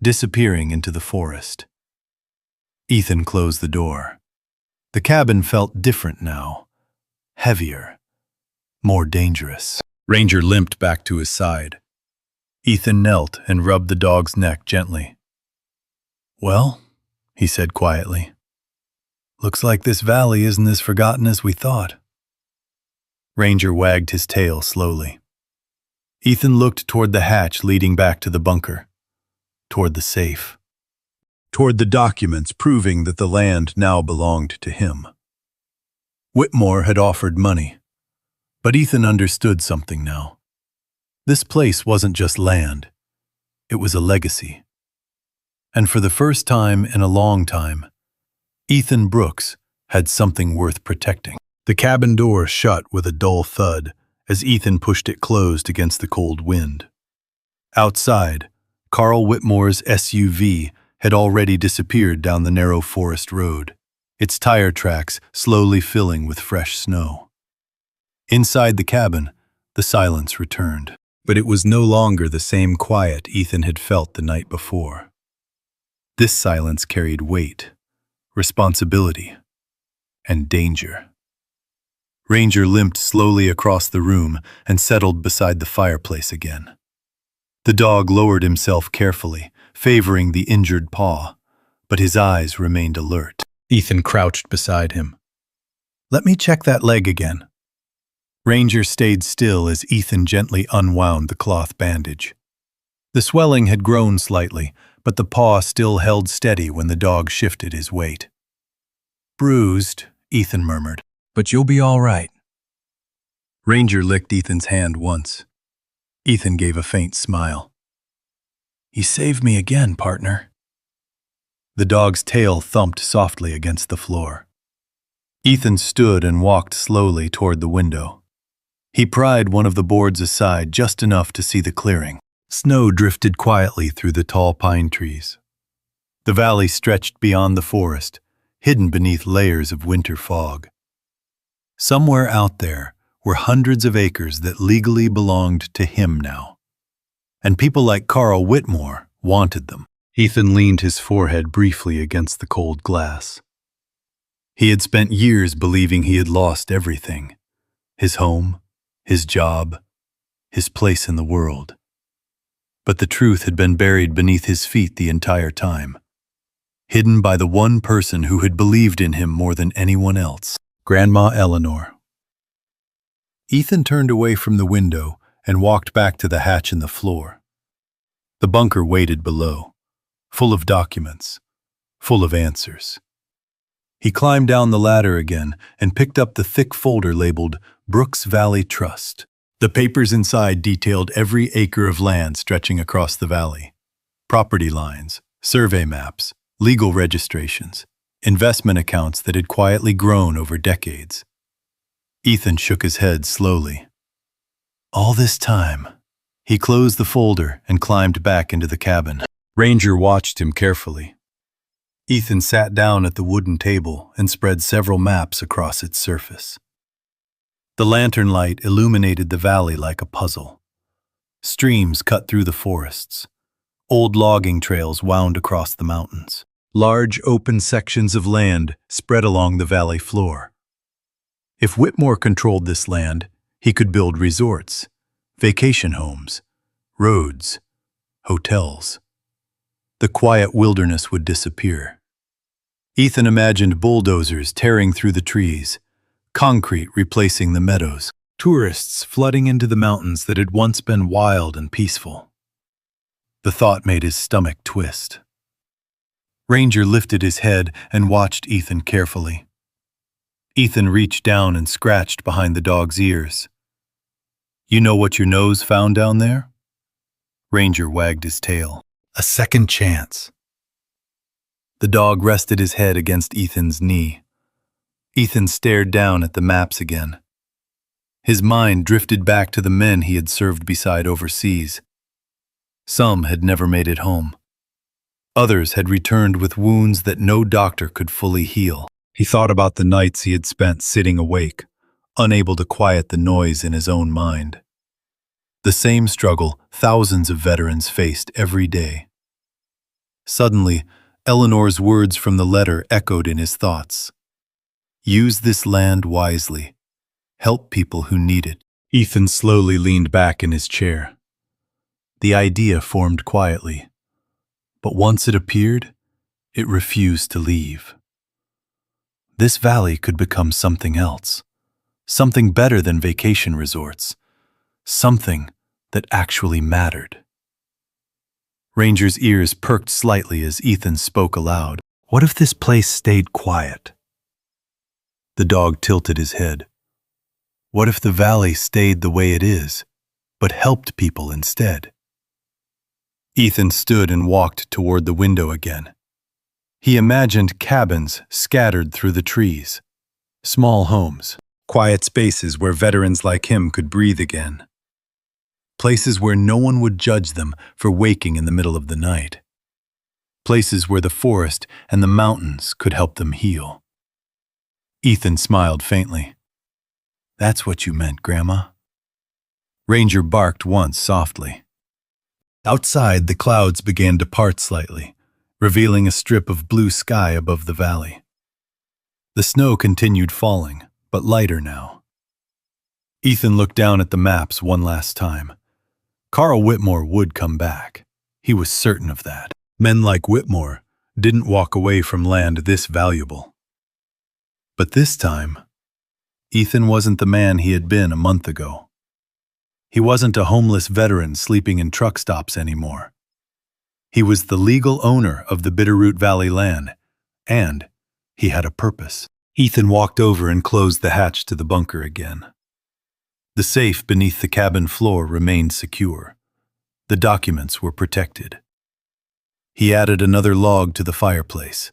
Speaker 1: disappearing into the forest. Ethan closed the door. The cabin felt different now, heavier, more dangerous. Ranger limped back to his side. Ethan knelt and rubbed the dog's neck gently. "Well," he said quietly, "looks like this valley isn't as forgotten as we thought." Ranger wagged his tail slowly. Ethan looked toward the hatch leading back to the bunker, toward the safe, toward the documents proving that the land now belonged to him. Whitmore had offered money, but Ethan understood something now. This place wasn't just land, it was a legacy. And for the first time in a long time, Ethan Brooks had something worth protecting. The cabin door shut with a dull thud as Ethan pushed it closed against the cold wind. Outside, Carl Whitmore's SUV had already disappeared down the narrow forest road, its tire tracks slowly filling with fresh snow. Inside the cabin, the silence returned, but it was no longer the same quiet Ethan had felt the night before. This silence carried weight, responsibility, and danger. Ranger limped slowly across the room and settled beside the fireplace again. The dog lowered himself carefully, favoring the injured paw, but his eyes remained alert. Ethan crouched beside him. "Let me check that leg again." Ranger stayed still as Ethan gently unwound the cloth bandage. The swelling had grown slightly, but the paw still held steady when the dog shifted his weight. "Bruised," Ethan murmured, "but you'll be all right." Ranger licked Ethan's hand once. Ethan gave a faint smile. "You saved me again, partner." The dog's tail thumped softly against the floor. Ethan stood and walked slowly toward the window. He pried one of the boards aside just enough to see the clearing. Snow drifted quietly through the tall pine trees. The valley stretched beyond the forest, hidden beneath layers of winter fog. Somewhere out there were hundreds of acres that legally belonged to him now. And people like Carl Whitmore wanted them. Ethan leaned his forehead briefly against the cold glass. He had spent years believing he had lost everything: his home, his job, his place in the world. But the truth had been buried beneath his feet the entire time, hidden by the one person who had believed in him more than anyone else, Grandma Eleanor. Ethan turned away from the window and walked back to the hatch in the floor. The bunker waited below, full of documents, full of answers. He climbed down the ladder again and picked up the thick folder labeled Brooks Valley Trust. The papers inside detailed every acre of land stretching across the valley: property lines, survey maps, legal registrations, investment accounts that had quietly grown over decades. Ethan shook his head slowly. All this time, he closed the folder and climbed back into the cabin. Ranger watched him carefully. Ethan sat down at the wooden table and spread several maps across its surface. The lantern light illuminated the valley like a puzzle. Streams cut through the forests. Old logging trails wound across the mountains. Large open sections of land spread along the valley floor. If Whitmore controlled this land, he could build resorts, vacation homes, roads, hotels. The quiet wilderness would disappear. Ethan imagined bulldozers tearing through the trees, concrete replacing the meadows, tourists flooding into the mountains that had once been wild and peaceful. The thought made his stomach twist. Ranger lifted his head and watched Ethan carefully. Ethan reached down and scratched behind the dog's ears. "You know what your nose found down there?" Ranger wagged his tail. "A second chance." The dog rested his head against Ethan's knee. Ethan stared down at the maps again. His mind drifted back to the men he had served beside overseas. Some had never made it home. Others had returned with wounds that no doctor could fully heal. He thought about the nights he had spent sitting awake, unable to quiet the noise in his own mind. The same struggle thousands of veterans faced every day. Suddenly, Eleanor's words from the letter echoed in his thoughts. Use this land wisely. Help people who need it. Ethan slowly leaned back in his chair. The idea formed quietly, but once it appeared, it refused to leave. This valley could become something else, something better than vacation resorts, something that actually mattered. Ranger's ears perked slightly as Ethan spoke aloud. What if this place stayed quiet? The dog tilted his head. What if the valley stayed the way it is, but helped people instead? Ethan stood and walked toward the window again. He imagined cabins scattered through the trees, small homes, quiet spaces where veterans like him could breathe again. Places where no one would judge them for waking in the middle of the night. Places where the forest and the mountains could help them heal. Ethan smiled faintly. That's what you meant, Grandma. Ranger barked once softly. Outside, the clouds began to part slightly, revealing a strip of blue sky above the valley. The snow continued falling, but lighter now. Ethan looked down at the maps one last time. Carl Whitmore would come back. He was certain of that. Men like Whitmore didn't walk away from land this valuable. But this time, Ethan wasn't the man he had been a month ago. He wasn't a homeless veteran sleeping in truck stops anymore. He was the legal owner of the Bitterroot Valley land, and he had a purpose. Ethan walked over and closed the hatch to the bunker again. The safe beneath the cabin floor remained secure. The documents were protected. He added another log to the fireplace.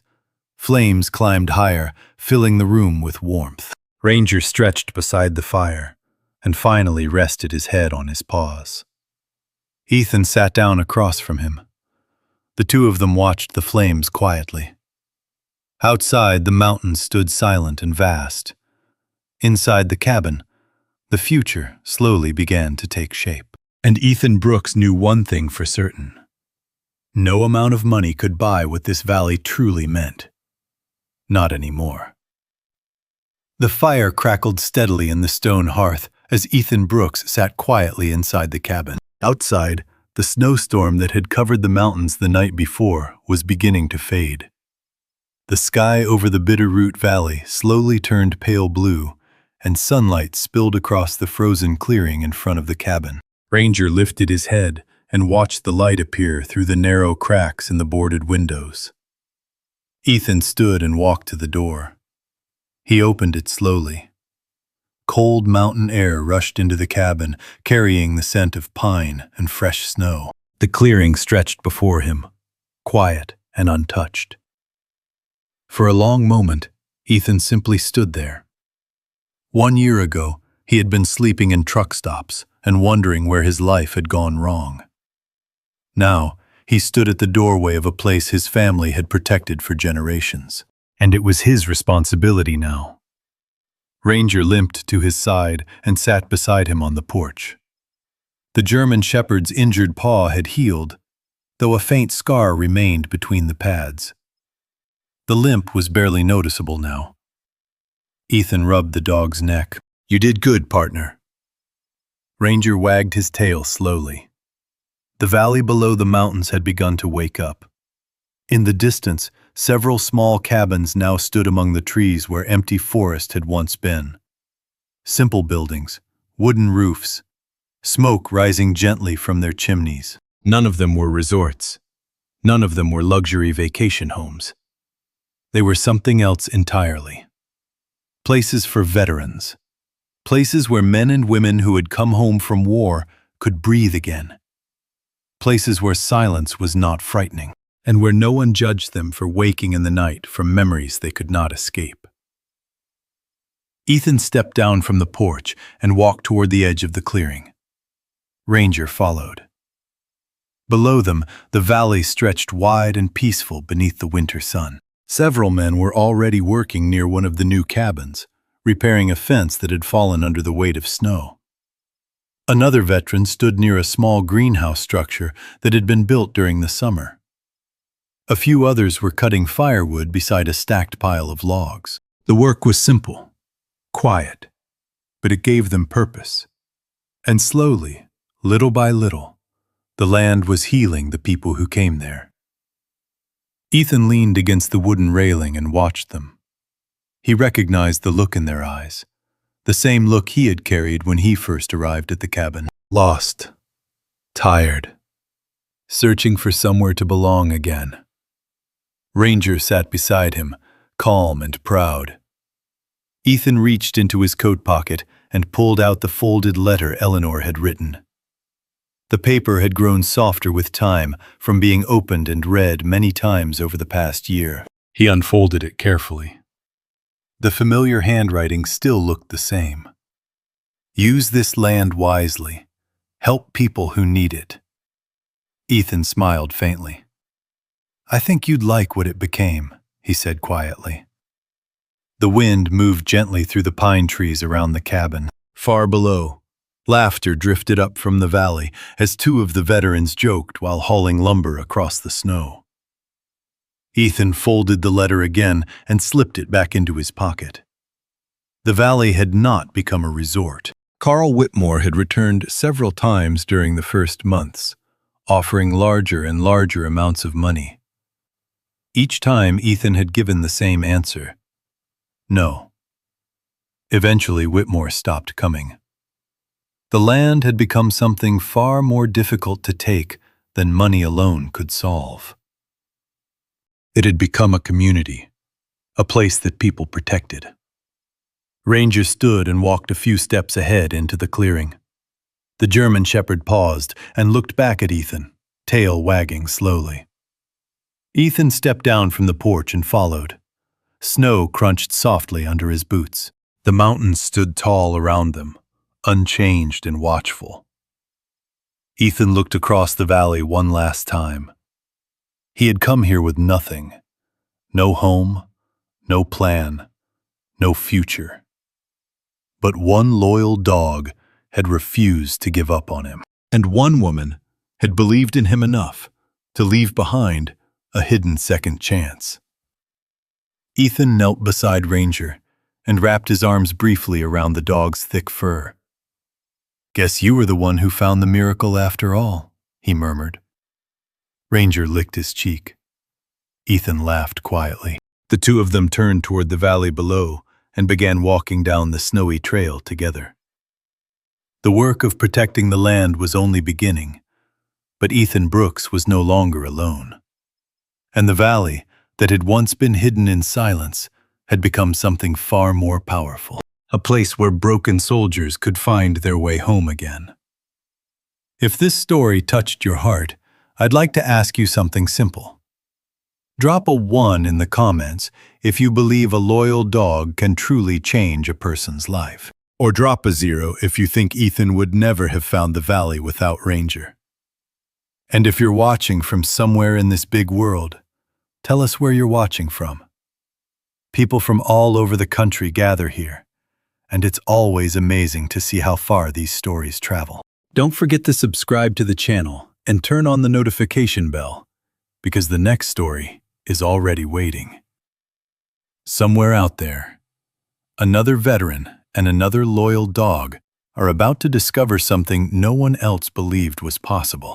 Speaker 1: Flames climbed higher, filling the room with warmth. Ranger stretched beside the fire and finally rested his head on his paws. Ethan sat down across from him. The two of them watched the flames quietly. Outside, the mountains stood silent and vast. Inside the cabin, the future slowly began to take shape. And Ethan Brooks knew one thing for certain. No amount of money could buy what this valley truly meant. Not anymore. The fire crackled steadily in the stone hearth as Ethan Brooks sat quietly inside the cabin. Outside, the snowstorm that had covered the mountains the night before was beginning to fade. The sky over the Bitterroot Valley slowly turned pale blue, and sunlight spilled across the frozen clearing in front of the cabin. Ranger lifted his head and watched the light appear through the narrow cracks in the boarded windows. Ethan stood and walked to the door. He opened it slowly. Cold mountain air rushed into the cabin, carrying the scent of pine and fresh snow. The clearing stretched before him, quiet and untouched. For a long moment, Ethan simply stood there. 1 year ago, he had been sleeping in truck stops and wondering where his life had gone wrong. Now, he stood at the doorway of a place his family had protected for generations. And it was his responsibility now. Ranger limped to his side and sat beside him on the porch. The German shepherd's injured paw had healed, though a faint scar remained between the pads. The limp was barely noticeable now. Ethan rubbed the dog's neck. "You did good, partner." Ranger wagged his tail slowly. The valley below the mountains had begun to wake up. In the distance, several small cabins now stood among the trees where empty forest had once been. Simple buildings, wooden roofs, smoke rising gently from their chimneys. None of them were resorts. None of them were luxury vacation homes. They were something else entirely. Places for veterans. Places where men and women who had come home from war could breathe again. Places where silence was not frightening, and where no one judged them for waking in the night from memories they could not escape. Ethan stepped down from the porch and walked toward the edge of the clearing. Ranger followed. Below them, the valley stretched wide and peaceful beneath the winter sun. Several men were already working near one of the new cabins, repairing a fence that had fallen under the weight of snow. Another veteran stood near a small greenhouse structure that had been built during the summer. A few others were cutting firewood beside a stacked pile of logs. The work was simple, quiet, but it gave them purpose. And slowly, little by little, the land was healing the people who came there. Ethan leaned against the wooden railing and watched them. He recognized the look in their eyes, the same look he had carried when he first arrived at the cabin. Lost, tired, searching for somewhere to belong again. Ranger sat beside him, calm and proud. Ethan reached into his coat pocket and pulled out the folded letter Eleanor had written. The paper had grown softer with time from being opened and read many times over the past year. He unfolded it carefully. The familiar handwriting still looked the same. Use this land wisely. Help people who need it. Ethan smiled faintly. I think you'd like what it became, he said quietly. The wind moved gently through the pine trees around the cabin. Far below, laughter drifted up from the valley as two of the veterans joked while hauling lumber across the snow. Ethan folded the letter again and slipped it back into his pocket. The valley had not become a resort. Carl Whitmore had returned several times during the first months, offering larger and larger amounts of money. Each time Ethan had given the same answer. No. Eventually Whitmore stopped coming. The land had become something far more difficult to take than money alone could solve. It had become a community, a place that people protected. Ranger stood and walked a few steps ahead into the clearing. The German shepherd paused and looked back at Ethan, tail wagging slowly. Ethan stepped down from the porch and followed. Snow crunched softly under his boots. The mountains stood tall around them, unchanged and watchful. Ethan looked across the valley one last time. He had come here with nothing. No home, no plan, no future. But one loyal dog had refused to give up on him. And one woman had believed in him enough to leave behind a hidden second chance. Ethan knelt beside Ranger and wrapped his arms briefly around the dog's thick fur. Guess you were the one who found the miracle after all, he murmured. Ranger licked his cheek. Ethan laughed quietly. The two of them turned toward the valley below and began walking down the snowy trail together. The work of protecting the land was only beginning, but Ethan Brooks was no longer alone. And the valley, that had once been hidden in silence, had become something far more powerful. A place where broken soldiers could find their way home again. If this story touched your heart, I'd like to ask you something simple. Drop a 1 in the comments if you believe a loyal dog can truly change a person's life. Or drop a 0 if you think Ethan would never have found the valley without Ranger. And if you're watching from somewhere in this big world, tell us where you're watching from. People from all over the country gather here, and it's always amazing to see how far these stories travel. Don't forget to subscribe to the channel and turn on the notification bell, because the next story is already waiting. Somewhere out there, another veteran and another loyal dog are about to discover something no one else believed was possible.